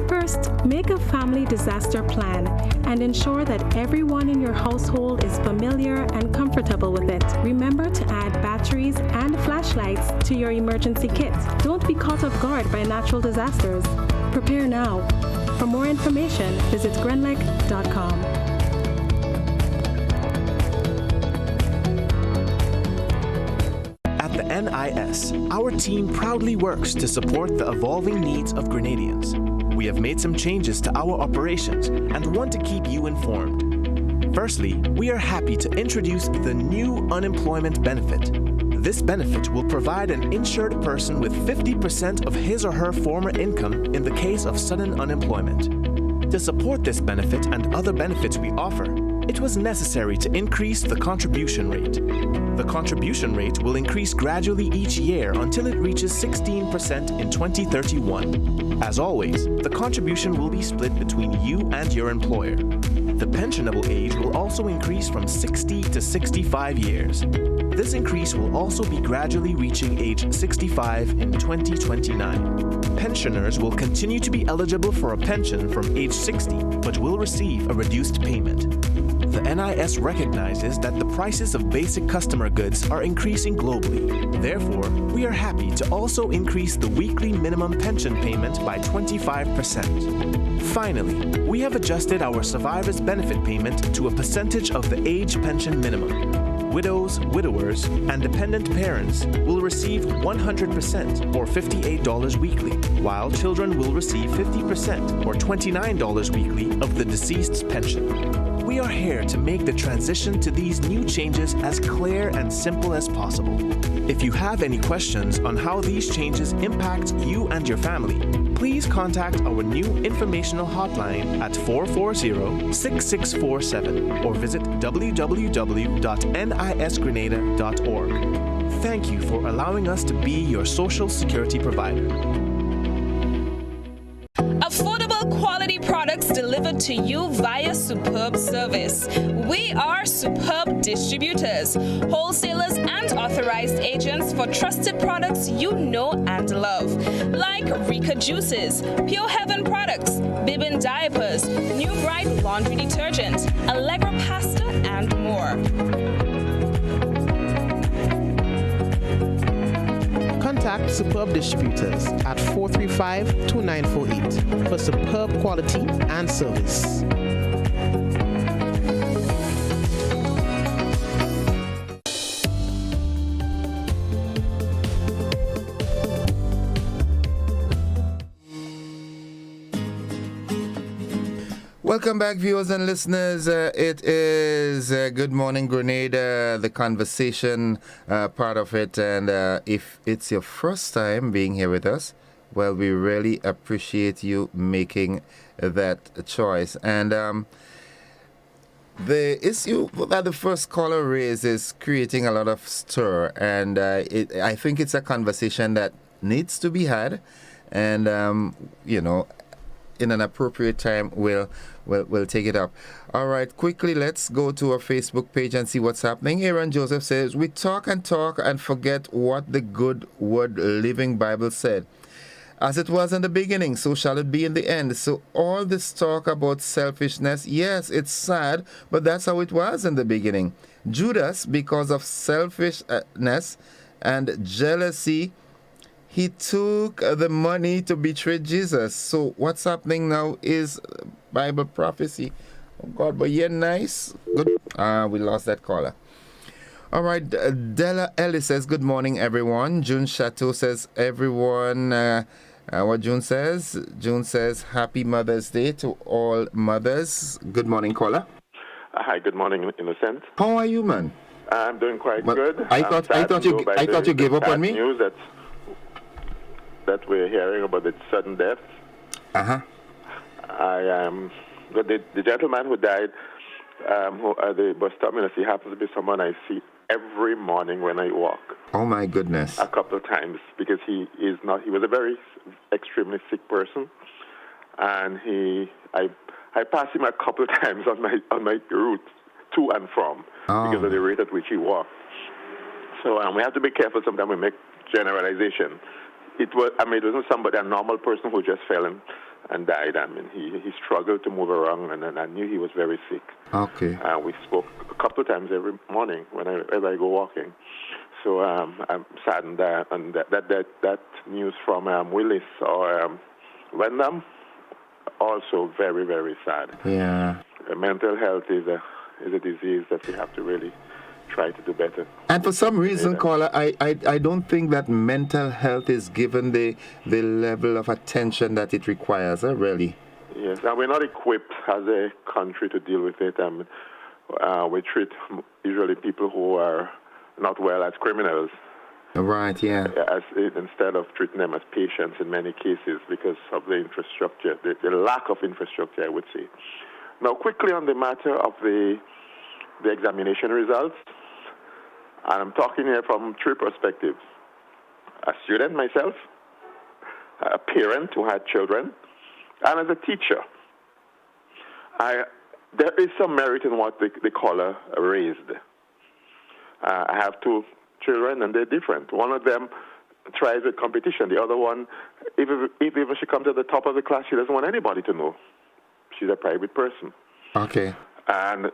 First, make a family disaster plan and ensure that everyone in your household is familiar and comfortable with it. Remember to add batteries and flashlights to your emergency kit. Don't be caught off guard by natural disasters. Prepare now. For more information, visit grenlec.com. At the NIS, our team proudly works to support the evolving needs of Grenadians. We have made some changes to our operations and want to keep you informed. Firstly, we are happy to introduce the new unemployment benefit. This benefit will provide an insured person with 50% of his or her former income in the case of sudden unemployment. To support this benefit and other benefits we offer, it was necessary to increase the contribution rate. The contribution rate will increase gradually each year until it reaches 16% in 2031. As always, the contribution will be split between you and your employer. The pensionable age will also increase from 60 to 65 years. This increase will also be gradually reaching age 65 in 2029. Pensioners will continue to be eligible for a pension from age 60, but will receive a reduced payment. The NIS recognizes that the prices of basic customer goods are increasing globally. Therefore, we are happy to also increase the weekly minimum pension payment by 25%. Finally, we have adjusted our survivor's benefit payment to a percentage of the age pension minimum. Widows, widowers, and dependent parents will receive 100% or $58 weekly, while children will receive 50% or $29 weekly of the deceased's pension. We are here to make the transition to these new changes as clear and simple as possible. If you have any questions on how these changes impact you and your family, please contact our new informational hotline at 440-6647 or visit www.nisgrenada.org. Thank you for allowing us to be your social security provider. Affordable quality products delivered to you via Superb Service. We are Superb Distributors, wholesalers and authorized agents for trusted products you know and love, like Rika Juices, Pure Heaven products, Bibbin Diapers, New Bright Laundry Detergent, Allegra Pasta, and more. Contact Superb Distributors at 435-2948 for superb quality and service. Welcome back, viewers and listeners. It is Good Morning Grenada, the conversation part of it. And if it's your first time being here with us, well, we really appreciate you making that choice. And the issue that the first caller raised is creating a lot of stir. And I think it's a conversation that needs to be had. And, in an appropriate time, we'll take it up. All right, quickly, let's go to our Facebook page and see what's happening. Aaron Joseph says, we talk and forget what the good word living Bible said. As it was in the beginning, so shall it be in the end. So all this talk about selfishness, yes, it's sad, but that's how it was in the beginning. Judas, because of selfishness and jealousy, he took the money to betray Jesus. So what's happening now is Bible prophecy. Oh God, but you're nice. Good. We lost that caller. All right. Della Ellis says, good morning, everyone. June Chateau says, everyone, what June says? June says, happy Mother's Day to all mothers. Good morning, caller. Hi, good morning, Innocent. How are you, man? I'm doing quite good. I thought you gave up on me. News that we're hearing about the sudden death. The gentleman who died, who at the bus terminus, he happens to be someone I every morning when I walk. Oh my goodness. A couple of times, because he was a very extremely sick person, and I passed him a couple of times on my route to and from because of the rate at which he walked. So we have to be careful. Sometimes we make generalization. It wasn't somebody, a normal person who just fell and died. I mean, he struggled to move around, and I knew he was very sick. Okay. We spoke a couple of times every morning whenever I go walking. So I'm saddened that news from Willis or Wyndham, also very, very sad. Yeah. Mental health is a disease that we have to really try to do better. And for some reason, caller, I don't think that mental health is given the level of attention that it requires, really. Yes, and we're not equipped as a country to deal with it. We treat usually people who are not well as criminals. Right, yeah. Instead of treating them as patients in many cases because of the infrastructure, the lack of infrastructure, I would say. Now, quickly on the matter of the examination results, and I'm talking here from three perspectives. A student myself, a parent who had children, and as a teacher. There is some merit in what the caller raised. I have two children, and they're different. One of them tries with competition. The other one, if she comes at the top of the class, she doesn't want anybody to know. She's a private person. Okay. And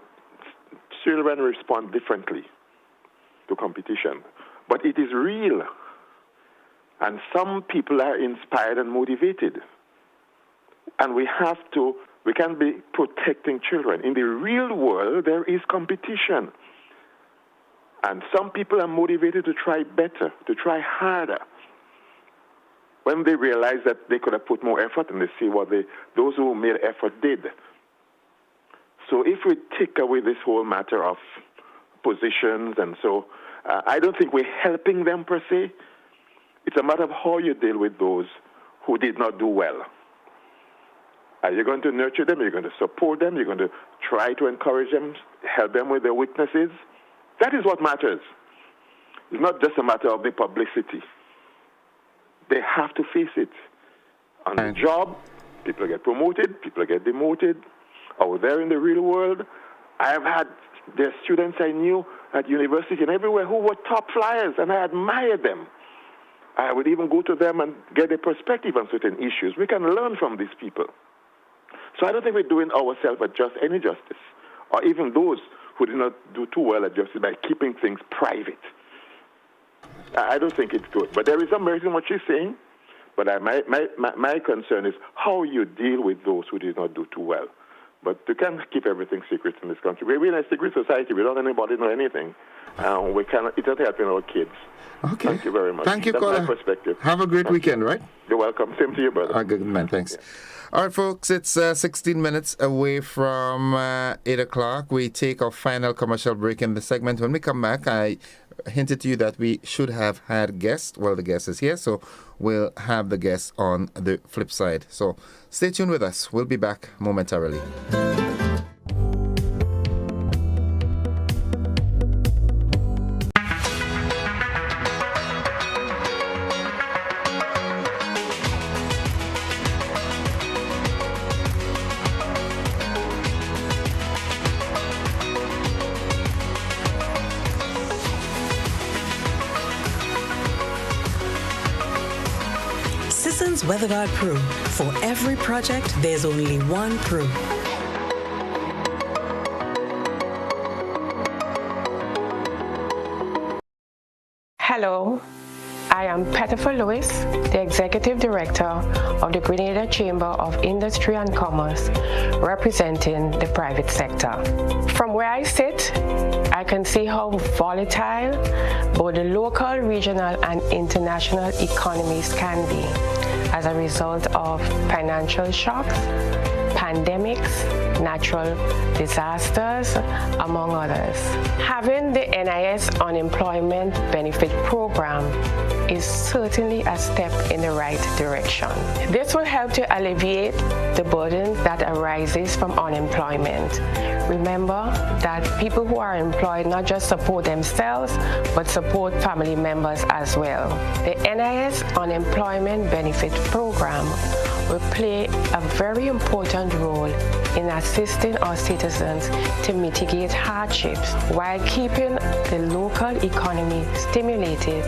children respond differently to competition. But it is real. And some people are inspired and motivated. And we can't be protecting children. In the real world, there is competition. And some people are motivated to try better, to try harder. When they realize that they could have put more effort and they see what those who made effort did. So if we take away this whole matter of positions and so, I don't think we're helping them per se. It's a matter of how you deal with those who did not do well. Are you going to nurture them? Are you going to support them? You're going to try to encourage them, help them with their weaknesses? That is what matters. It's not just a matter of the publicity. They have to face it. On the job, people get promoted, people get demoted. Out there in the real world, there are students I knew at university and everywhere who were top flyers, and I admired them. I would even go to them and get a perspective on certain issues. We can learn from these people. So I don't think we're doing ourselves any justice, or even those who did not do too well at justice by keeping things private. I don't think it's good. But there is some merit in what she's saying. But my concern is how you deal with those who did not do too well. But you can't keep everything secret in this country. We're in a secret society. We don't let anybody know anything. It's not helping our kids. Okay. Thank you very much. Thank you, That's caller. my perspective. Have a great weekend, right? You're welcome. Same to you, brother. Good man, thanks. Yeah. All right, folks, it's 16 minutes away from 8 o'clock. We take our final commercial break in the segment. When we come back, I hinted to you that we should have had guests. Well, the guest is here, so we'll have the guests on the flip side. So stay tuned with us. We'll be back momentarily. WeatherGuard Pro. For every project, there's only one Pro. Hello, I am Pettifer Lewis, the Executive Director of the Grenada Chamber of Industry and Commerce, representing the private sector. From where I sit, I can see how volatile both the local, regional, and international economies can be as a result of financial shocks, pandemics, natural disasters, among others. Having the NIS Unemployment Benefit Program is certainly a step in the right direction. This will help to alleviate the the burden that arises from unemployment. Remember that people who are employed not just support themselves, but support family members as well. The NIS Unemployment Benefit Program will play a very important role in assisting our citizens to mitigate hardships while keeping the local economy stimulated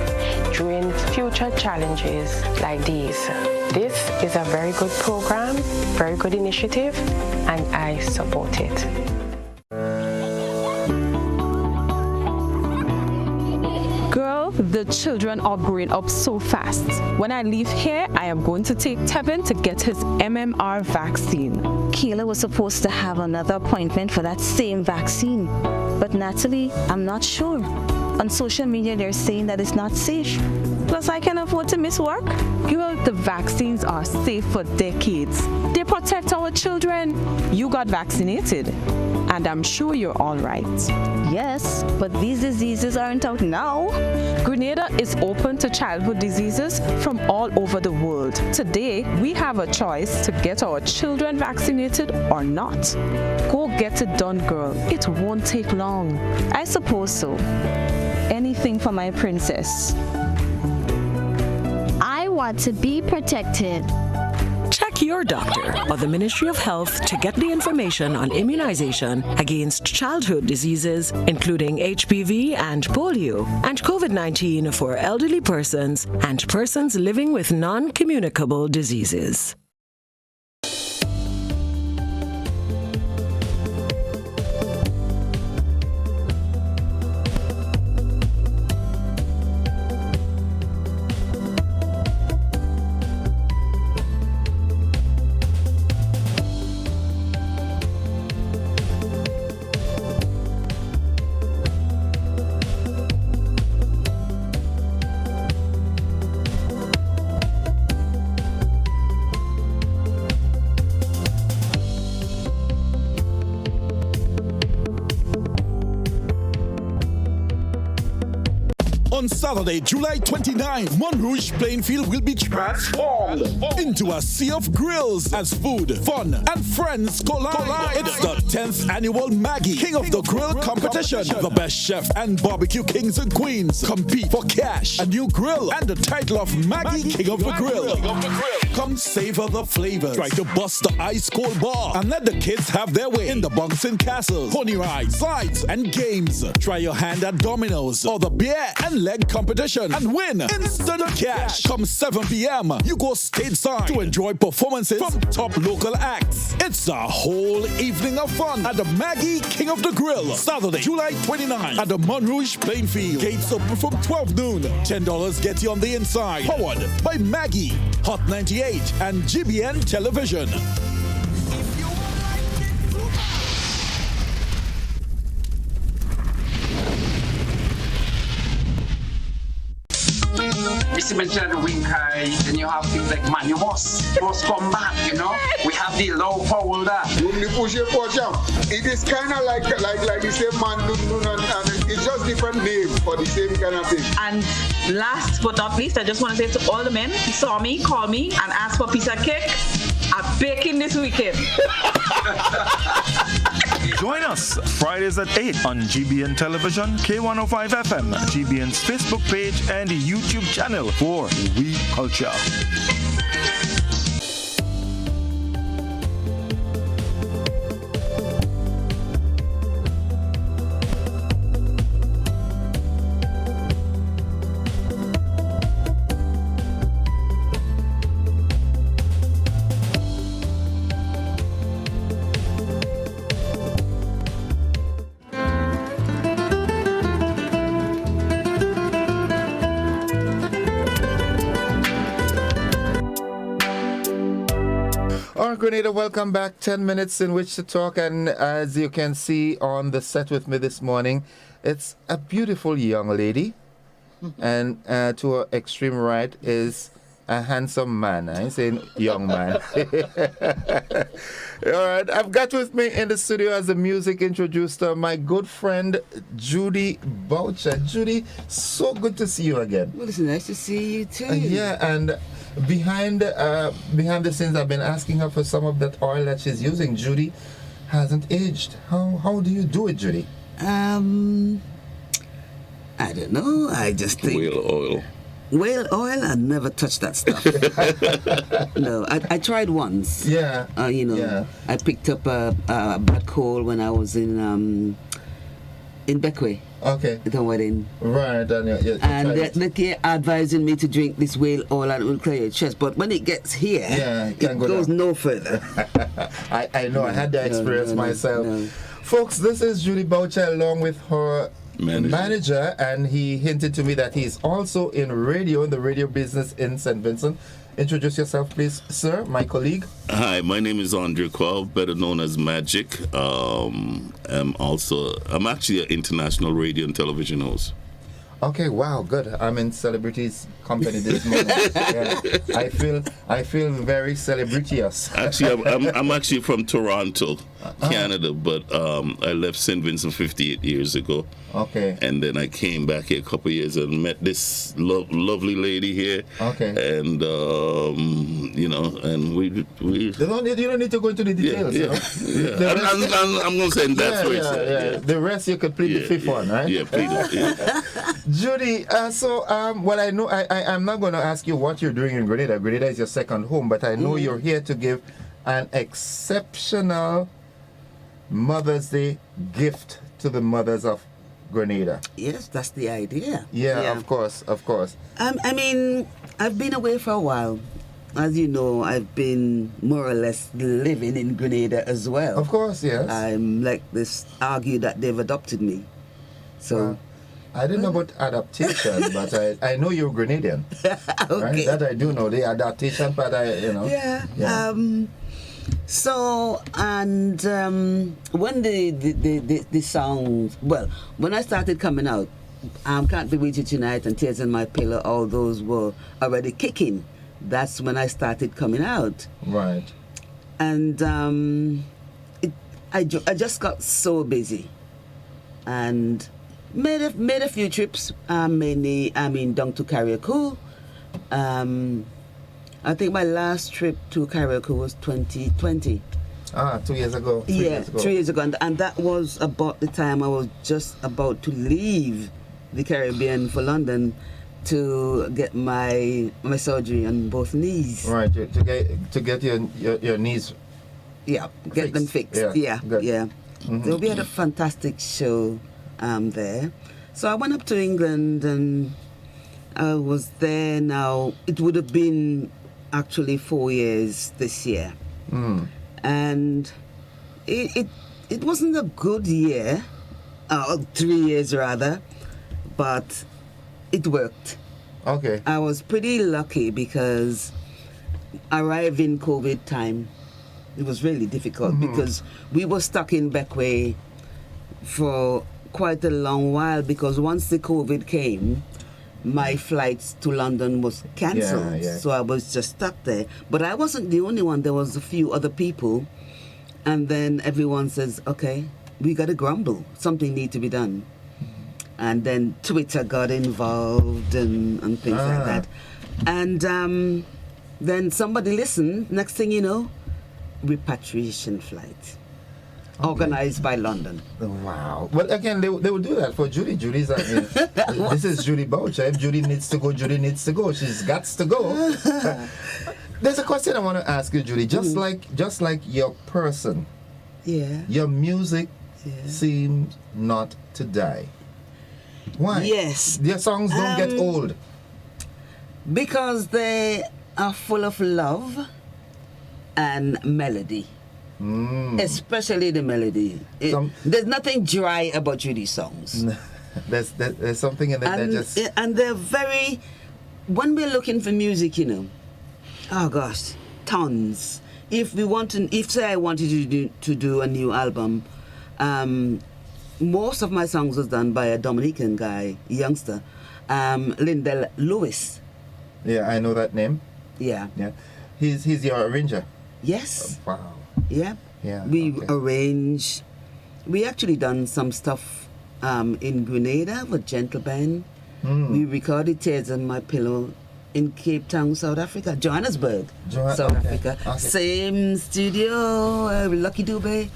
during future challenges like these. This is a very good program, very good initiative, and I support it. Girl, the children are growing up so fast. When I leave here, I am going to take Tevin to get his MMR vaccine. Kayla was supposed to have another appointment for that same vaccine. But Natalie, I'm not sure. On social media, they're saying that it's not safe. Plus, I can afford to miss work. Girl, the vaccines are safe for decades. They protect our children. You got vaccinated, and I'm sure you're all right. Yes, but these diseases aren't out now. Grenada is open to childhood diseases from all over the world. Today, we have a choice to get our children vaccinated or not. Go get it done, girl. It won't take long. I suppose so. Anything for my princess. I want to be protected. Check your doctor or the Ministry of Health to get the information on immunization against childhood diseases, including HPV and polio, and COVID-19 for elderly persons and persons living with non-communicable diseases. On Saturday, July 29, Montrouge Plainfield will be transformed into a sea of grills as food, fun, and friends collide. It's the 10th annual Maggie King of the Grill competition. The best chef and barbecue kings and queens compete for cash, a new grill, and the title of Maggie King of the Grill. Come savor the flavors. Try to bust the ice cold bar and let the kids have their way in the bouncing castles, pony rides, slides, and games. Try your hand at dominoes or the beer and leg competition and win instant cash. Come 7 p.m. you go stateside to enjoy performances from top local acts. It's a whole evening of fun at the Maggie King of the Grill. Saturday, July 29 at the Montrouge Plainfield. Gates open from 12 noon. $10 get you on the inside. Powered by Maggie, Hot 98, and GBN Television. You mentioned the wing high, then you have things like Manumos, Cross Combat, you know. We have the low folder. It is kind of like the same man, and it's just different name for the same kind of thing. And last but not least, I just want to say to all the men who saw me, call me, and ask for piece of cake. I'm baking this weekend. Join us Fridays at 8 on GBN Television, K105 FM, GBN's Facebook page, and YouTube channel for We Culture. Grenada, welcome back. 10 minutes in which to talk, and as you can see on the set with me this morning, it's a beautiful young lady, and to her extreme right is a handsome man. I ain't saying young man. All right, I've got with me in the studio as a music introducer my good friend Judy Boucher. Judy, so good to see you again. Well, it's nice to see you too. Yeah, and behind the scenes, I've been asking her for some of that oil that she's using. Judy hasn't aged. How do you do it, Judy? I don't know. I just think whale oil. I never touched that stuff. No, I tried once. Yeah. I picked up a bad cold when I was in Beckway. Okay. At a wedding. Right. And they're advising me to drink this whale oil and it will clear your chest. But when it gets here, it goes no further. I know. I had that experience myself. No. Folks, this is Judy Boucher along with her manager, and he hinted to me that he's also in the radio business in St. Vincent. Introduce yourself, please, sir, my colleague. Hi, my name is Andre Quow, better known as Magic. I'm actually an international radio and television host. Okay, wow, good. I'm in celebrities company this morning. Yeah. I feel very celebritious. Actually, I'm actually from Toronto, Canada, but I left St. Vincent 58 years ago. Okay. And then I came back here a couple of years and met this lovely lady here. Okay. And and we. You don't need to go into the details. Yeah. I'm going to say that's what yeah. The rest you could plead the fifth one, right? Yeah, plead it. Yeah. Judy, I know I'm not going to ask you what you're doing in Grenada. Grenada is your second home, but I know you're here to give an exceptional Mother's Day gift to the mothers of Grenada. Yes, that's the idea. Yeah. Of course. I mean, I've been away for a while. As you know, I've been more or less living in Grenada as well. Of course, yes. I'm like this argue that they've adopted me. So I didn't know about adaptation, but I know you're Grenadian. Okay. Right? That I do know. The adaptation part, Yeah. So, and when the songs, when I started coming out, Can't Be With You Tonight and Tears in My Pillow, all those were already kicking. That's when I started coming out. Right. And I just got so busy and made a few trips, mainly, down to Carriacou. I think my last trip to Carriacou was 2020. 2 years ago. 3 years ago. And that was about the time I was just about to leave the Caribbean for London to get my surgery on both knees. Right, to get your knees. Yeah, get them fixed. Yeah. Mm-hmm. So we had a fantastic show there. So I went up to England and I was there now. It would have been actually 4 years this year. And it wasn't a good year, 3 years rather, but it worked. Okay. I was pretty lucky because arriving COVID time, it was really difficult because we were stuck in Beckway for quite a long while because once the COVID came, my flights to London was cancelled. So I was just stuck there. But I wasn't the only one. There was a few other people. And then everyone says, okay, we got to grumble. Something needs to be done. And then Twitter got involved and things like that. And then somebody listened. Next thing you know, repatriation flight. Organized by London. Wow. Well, again, they will do that for Judy. Judy's this is Judy Boucher. If Judy needs to go, Judy needs to go. She's got to go. There's a question I want to ask you, Judy. Just like your person, your music seems not to die. Why? Yes. Your songs don't get old. Because they are full of love and melody. Especially the melody. There's nothing dry about Judy's songs. There's something in it and they're very. When we're looking for music, oh gosh, tons. If say I wanted to do a new album, most of my songs was done by a Dominican guy, youngster, Lindell Lewis. Yeah, I know that name. Yeah. He's your arranger. Yes. Wow. Yeah. We arrange. We actually done some stuff in Grenada with Gentle Band. We recorded Tears on My Pillow in Cape Town, South Africa, Johannesburg, South Africa. Okay. Same studio, Lucky Dube.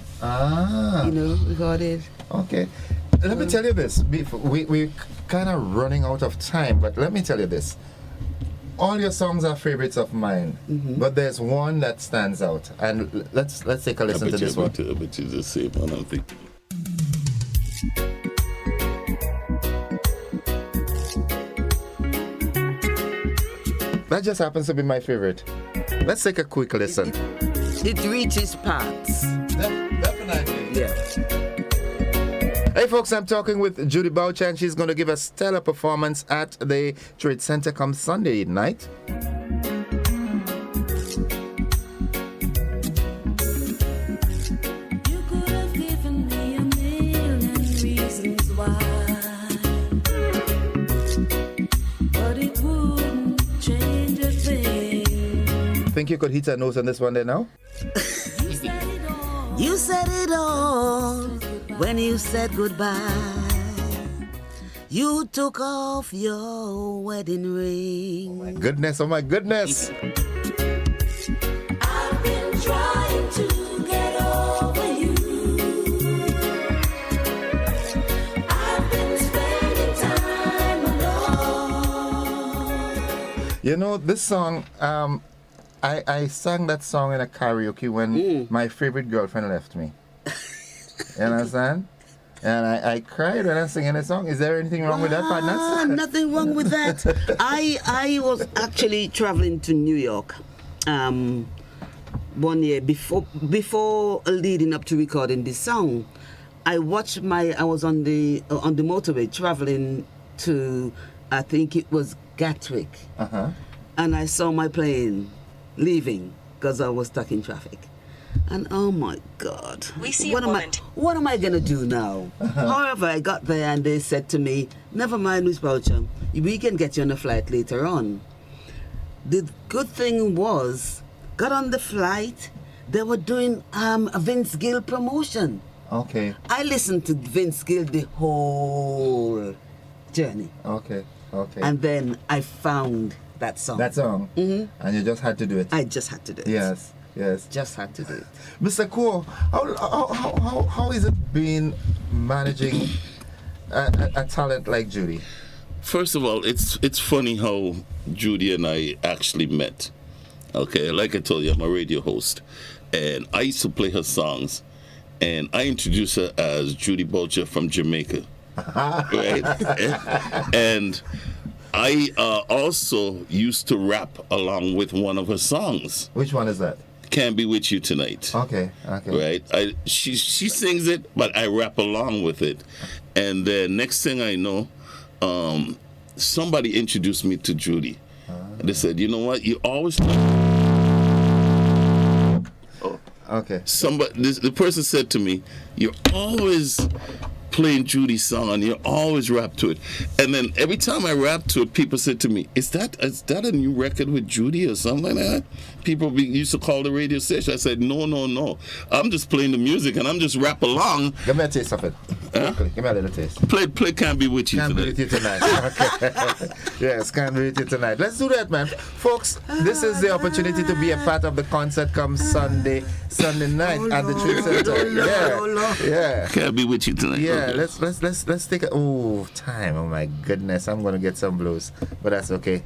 Recorded. Okay. Let me tell you this. We're kind of running out of time, but let me tell you this. All your songs are favorites of mine, but there's one that stands out, and let's take a listen to this one. I bet you the same one, I'm thinking. That just happens to be my favorite. Let's take a quick listen. It reaches parts. Definitely. Yeah. Hey folks, I'm talking with Judy Boucher, and she's going to give a stellar performance at the Trade Center come Sunday night. You could have given me a million reasons why, but it wouldn't change a thing. Think you could hit a note on this one there now? You said it all when you said goodbye. You took off your wedding ring. Oh my goodness. I've been trying to get over you. I've been spending time alone. You know, this song, I sang that song in a karaoke when my favorite girlfriend left me. You understand? And I cried when I was singing the song. Is there anything wrong with that, partner? Nothing wrong with that. I was actually traveling to New York 1 year before leading up to recording this song. I was on the motorway traveling to, I think it was Gatwick. And I saw my plane leaving because I was stuck in traffic. And oh my God, what am I gonna do now? However, I got there and they said to me, never mind, Miss Boucher, we can get you on a flight later on. The good thing was, got on the flight, they were doing a Vince Gill promotion. Okay. I listened to Vince Gill the whole journey. Okay. And then I found that song. And you just had to do it. I just had to do it. Yes. Just had to do it. Mr. Quow, how is it been managing a talent like Judy? First of all, it's funny how Judy and I actually met. Okay, like I told you, I'm a radio host, and I used to play her songs, and I introduced her as Judy Boucher from Jamaica, right? And I also used to rap along with one of her songs. Which one is that? Can't Be With You Tonight. Okay. Right? She sings it, but I rap along with it. And then next thing I know, somebody introduced me to Judy. They said, you know what? You always... Okay. The person said to me, you're always playing Judy's song and you always rap to it. And then every time I rap to it, people said to me, is that a new record with Judy or something like that? People used to call the radio station. I said, no. I'm just playing the music and I'm just rap along. Give me a taste of it. Give me a little taste. Play Can't Be With You Tonight. Can't Be With You Tonight. Okay. Yes, Can't Be With You Tonight. Let's do that, man. Folks, this is the opportunity to be a part of the concert come Sunday night at the Trade Center. Yeah. Can't Be With You Tonight. Yeah, okay. let's take a time. Oh my goodness, I'm gonna get some blues, but that's okay.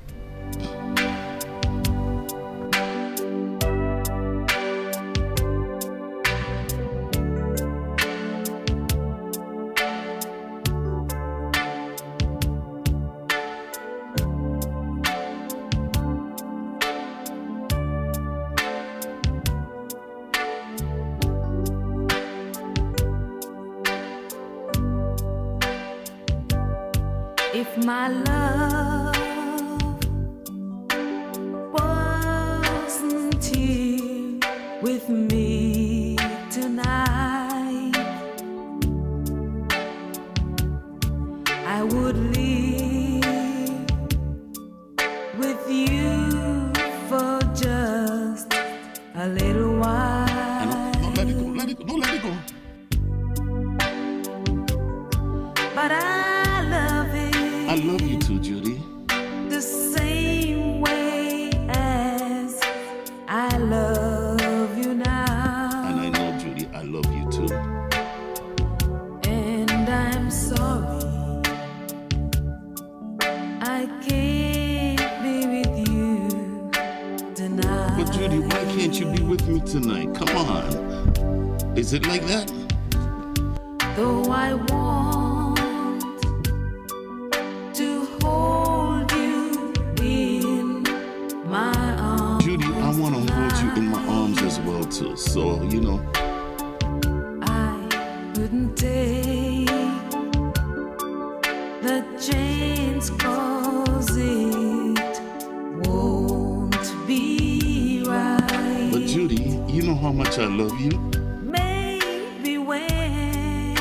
If my love wasn't here with me tonight, I would live with you for just a little while. Don't let it go. But I love it. I love you too, Judy. The same way tonight. Come on. Is it like that? Though I want to hold you in my arms. Judy, I want to hold you in my arms as well too. So, you know. I couldn't take the chains 'cause it won't be right. But Judy, you know how much I love you. Maybe when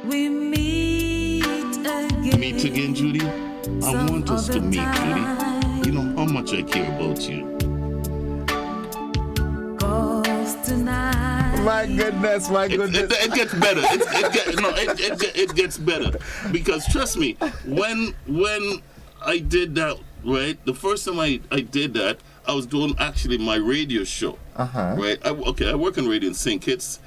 we meet again. Meet again, Judy? I want us to meet, Judy. You know how much I care about you. 'Cause tonight. My goodness. It gets better. It gets better. Because trust me, when I did that, right, the first time I did that, I was doing actually my radio show. Right? I work on radio in St. Kitts,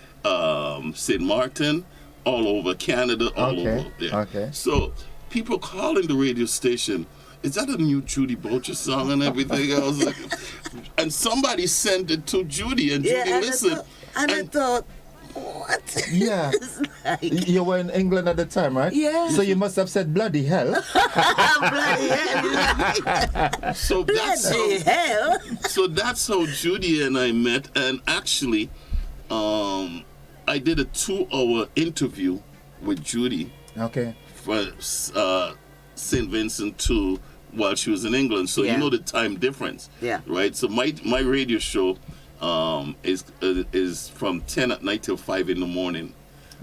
St. Martin, all over Canada, all over there. Okay. So people calling the radio station, is that a new Judy Boucher song and everything else? And somebody sent it to Judy, and Judy listened. I thought, what? Yeah. You were in England at the time, right? Yeah. So you must have said bloody hell. Bloody hell. So that's how Judy and I met, and actually, I did a 2-hour interview with Judy. Okay. For St. Vincent too, while she was in England. So you know the time difference. Yeah. Right. So my radio show is from 10 at night till 5 in the morning.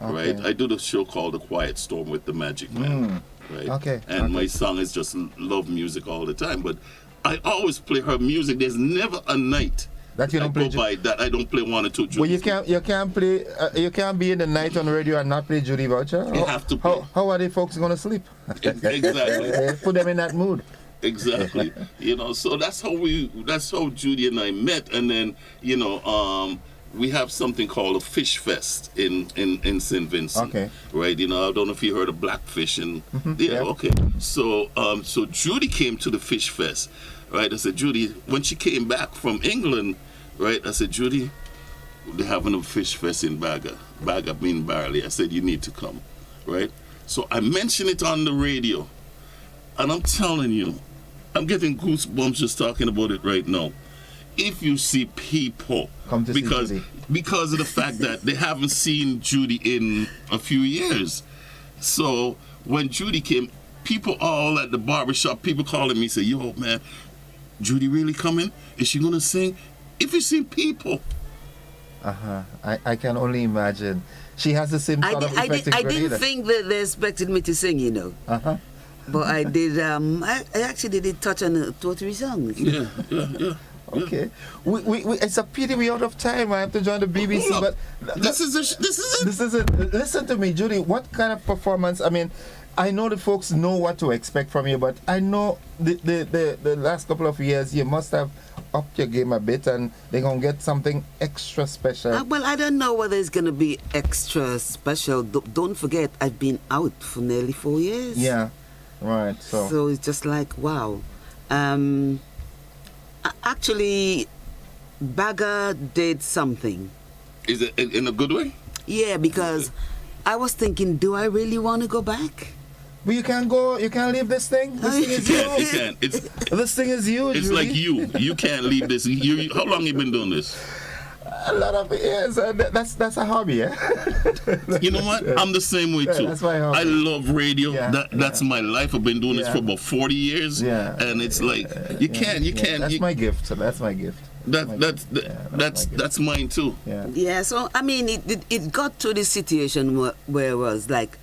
Okay. Right. I do the show called The Quiet Storm with the Magic Man. Right. Okay. And my song is just love music all the time. But I always play her music. There's never a night that you don't play that I don't play one or two. Well, you can't play. You can't be in the night on radio and not play Judy Boucher. You have to play. How are the folks going to sleep? Exactly. Put them in that mood. Exactly. You know, so that's how Judy and I met, and then we have something called a fish fest in St. Vincent. Okay. Right. You know, I don't know if you heard of blackfish and okay. So Judy came to the fish fest. Right. I said, Judy, when she came back from England, right, I said, Judy, they're having a fish fest in Baga. Baga mean barley. I said, you need to come. Right? So I mentioned it on the radio. And I'm telling you, I'm getting goosebumps just talking about it right now. If you see people, because of the fact that they haven't seen Judy in a few years. So when Judy came, people all at the barbershop, people calling me, say, yo, man, Judy really coming? Is she going to sing? If you see people. I can only imagine. She has the same sort of effect. I didn't think that they expected me to sing, you know. But I did. I actually did touch on 2 or 3 songs. Yeah. Okay. We it's a pity we're out of time. I have to join the BBC. But this is it. Listen to me, Judy. What kind of performance? I mean, I know the folks know what to expect from you, but I know the last couple of years you must have upped your game a bit, and they're gonna get something extra special. Well, I don't know whether it's gonna be extra special. Don't forget, I've been out for nearly 4 years. Yeah. Right. So it's just like, wow. Actually, Baga did something. Is it in a good way? Yeah, because I was thinking, do I really want to go back? But you can't go. You can't leave this thing. This thing is you can't. This thing is you. It's Judy. like you. You can't leave this. How long you been doing this? A lot of years. That's a hobby, yeah. You know what? I'm the same way too. That's my hobby. I love radio. That's my life. I've been doing this for about 40 years. Yeah. And it's like you can't. That's my gift. So that's my gift. That's mine too. Yeah. So I mean, it got to this situation where it was like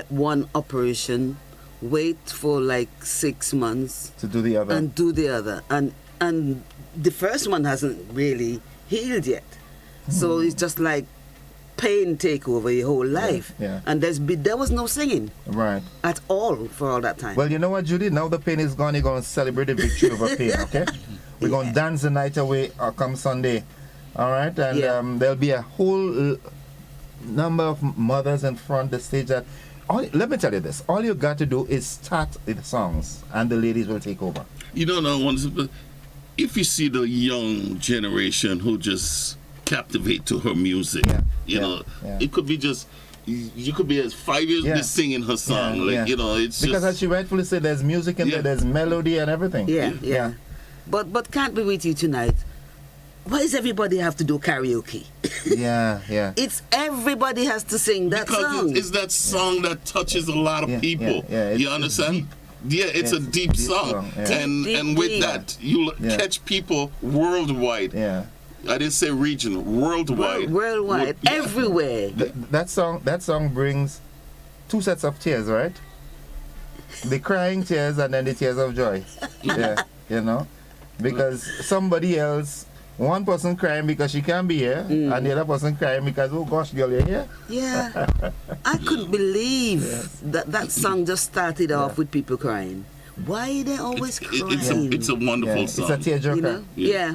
one operation, wait for like 6 months to do the other, and the first one hasn't really healed yet. So it's just like pain take over your whole life. Yeah. And there was no singing. Right. At all for all that time. Well, you know what, Judy? Now the pain is gone, you're going to celebrate the victory over pain, okay? We're going to dance the night away come Sunday. All right? And there'll be a whole number of mothers in front the stage that... let me tell you this. All you got to do is start the songs and the ladies will take over. You don't know, if you see the young generation who just captivate to her music, you know, it could be just, you could be as 5 years just singing her song. You know, it's because just, as you rightfully say, there's music in there, there's melody and everything. Yeah. But can't be with you tonight. Why does everybody have to do karaoke? Yeah. It's everybody has to sing that song. It's that song that touches a lot of people. You understand? It's a deep song. And with that, you'll catch people worldwide. I didn't say regional, worldwide. Worldwide, everywhere. That song brings two sets of tears, right? The crying tears and then the tears of joy. You know? Because somebody else, one person crying because she can't be here, and the other person crying because, oh gosh, girl, you're here. Yeah. I couldn't believe that song just started off with people crying. Why are they always crying? It's a wonderful song. It's a tearjerker. You know?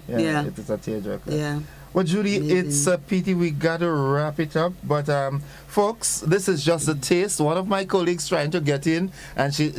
Yeah. It is a tearjerker. Yeah. Well, Judy, it's a pity we got to wrap it up. But, folks, this is just a taste. One of my colleagues trying to get in, and she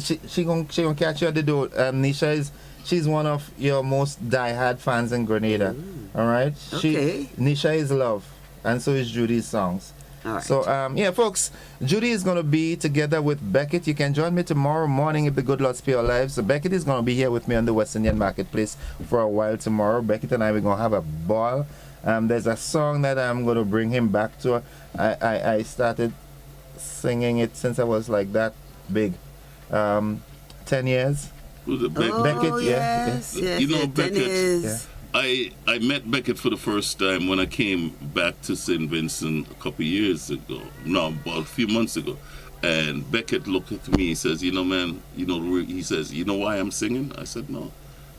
gonna catch you at the door. Nisha she's one of your most diehard fans in Grenada. All right? Nisha is love, and so is Judy's songs. All right. So, folks, Judy is going to be together with Beckett. You can join me tomorrow morning if the good Lord spare our lives. So Beckett is going to be here with me on the West Indian Marketplace for a while tomorrow. Beckett and I, we're going to have a ball. There's a song that I'm going to bring him back to. I started singing it since I was like that big. 10 years. Who's it, Beckett? Beckett, yes, you know, Beckett. Is. I met Beckett for the first time when I came back to St. Vincent a couple of years ago. No, about a few months ago. And Beckett looked at me. He says, you know, man, he says, you know why I'm singing? I said, no.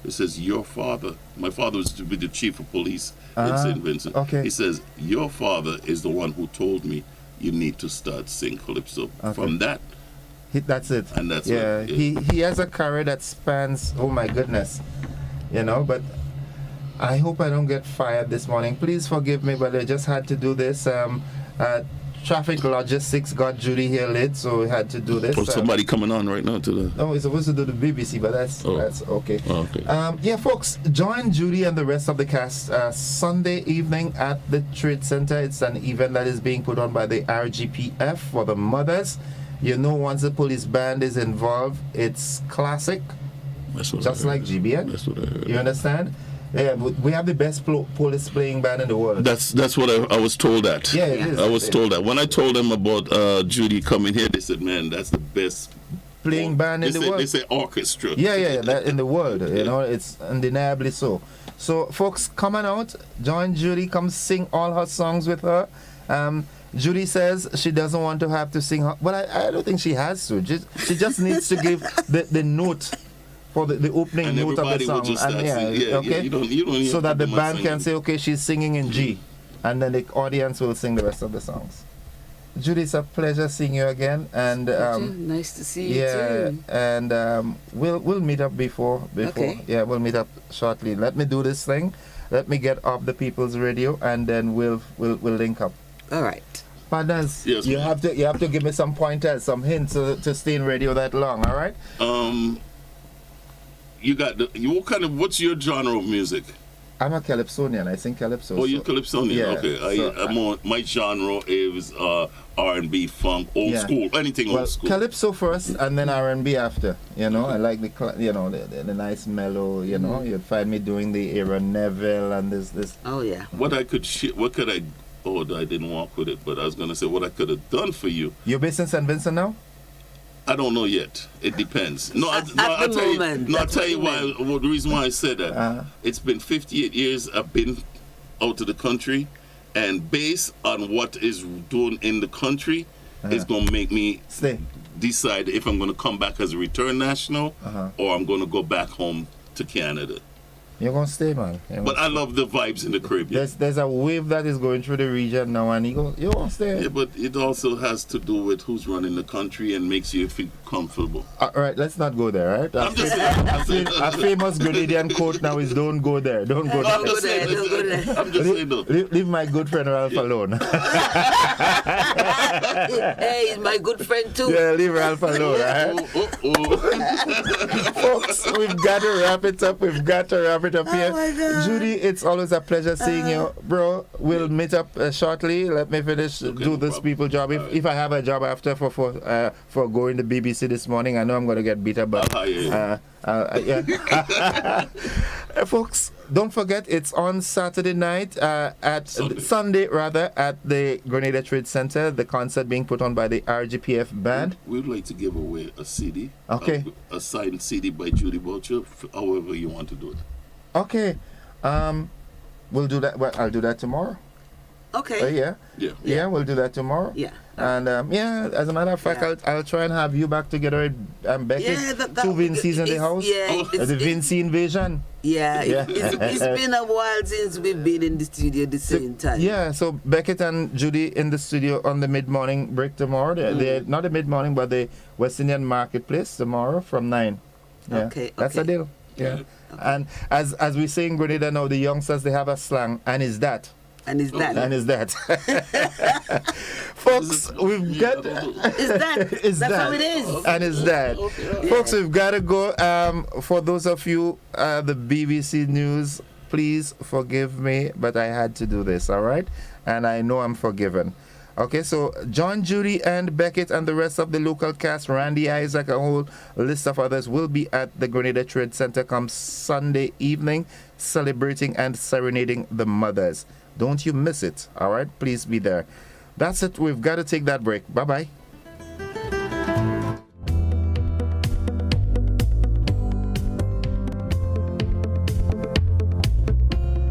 He says, your father, my father was to be the chief of police in St. Vincent. Okay. He says, your father is the one who told me you need to start singing calypso. Okay. From that, that's it. And that's he has a career that spans, oh my goodness, you know, but I hope I don't get fired this morning. Please forgive me, but I just had to do this. Traffic logistics got Judy here late, so we had to do this. Somebody coming on right now to the... No, we're supposed to do the BBC, but that's okay. Okay. Folks, join Judy and the rest of the cast Sunday evening at the Trade Center. It's an event that is being put on by the RGPF for the mothers. You know, once the police band is involved, it's classic, just like GBN. That's what I heard. You understand? Yeah, we have the best police playing band in the world. That's what I was told that. Yeah, it is. I was told that. When I told them about Judy coming here, they said, man, that's the best playing band in the world. They say orchestra. Yeah, that in the world. You know, it's undeniably so. So, folks, come on out, join Judy, come sing all her songs with her. Judy says she doesn't want to have to sing her, but I don't think she has to. She just needs to give the note for the opening and note of the song. So that the band can say, okay, she's singing in G. And then the audience will sing the rest of the songs. Judy, it's a pleasure seeing you again. And nice to see you too. And we'll meet up before. Okay. Yeah, we'll meet up shortly. Let me do this thing. Let me get off the People's Radio, and then we'll link up. All right. Partners, yes, you have to give me some pointers, some hints to stay in radio that long. All right. You got what's your genre of music? I'm a calypsonian. I sing calypso. Oh, you're calypsonian. Yeah, okay. My genre is R&B, funk, old school, anything old school. Calypso first, and then R&B after. You know, I like the nice mellow. You know, you'd find me doing the Aaron Neville and this. Oh yeah. I didn't walk with it, but I was gonna say what I could have done for you. You're based in St. Vincent now? I don't know yet. It depends. I'll tell you why. The reason why I said that. It's been 58 years I've been out of the country, and based on what is doing in the country, it's gonna make me decide if I'm gonna come back as a return national or I'm gonna go back home to Canada. You're gonna stay, man. But I love the vibes in the Caribbean. There's a wave that is going through the region now, and you're gonna stay. Yeah, but it also has to do with who's running the country and makes you comfortable. All right, let's not go there, right? I'm just saying. A famous Grenadian quote now is "Don't go there, don't go there." I'm just saying. I'm just saying. Leave my good friend Ralph alone. Hey, he's my good friend too. Yeah, leave Ralph alone, right? Folks, we've got to wrap it up. We've got to wrap it up here. my God. Judy, it's always a pleasure seeing you, bro. We'll meet up shortly. Let me finish do this people job. If I have a job after for going to BBC this morning, I know I'm going to get beat up. But folks, don't forget it's on Saturday night Sunday at the Grenada Trade Center. The concert being put on by the RGPF band. We'd like to give away a CD. Okay. A signed CD by Judy Boucher, however you want to do it. Okay. We'll do that. Well, I'll do that tomorrow. Okay. Yeah, we'll do that tomorrow. Yeah. And as a matter of fact, I'll try and have you back together and Becky. Yeah, two Vincies in the house. Yeah, the Vinci invasion. Yeah, it's been a while since we've been in the studio at the same time. Yeah, so Beckett and Judy in the studio on the mid-morning break tomorrow. They're not the mid-morning, but the West Indian Marketplace tomorrow from 9. Yeah, okay. That's a deal. Yeah. Okay. And as we say in Grenada now, the youngsters, they have a slang, and is that. And is that. And is that. Folks, we've got... Is that. Is That's that. how it is. And is that. Folks, we've got to go. For those of you, the BBC News, please forgive me, but I had to do this, all right? And I know I'm forgiven. Okay, so John, Judy, and Beckett and the rest of the local cast, Randy, Isaac, a whole list of others will be at the Grenada Trade Center come Sunday evening, celebrating and serenading the mothers. Don't you miss it, all right? Please be there. That's it. We've got to take that break. Bye-bye.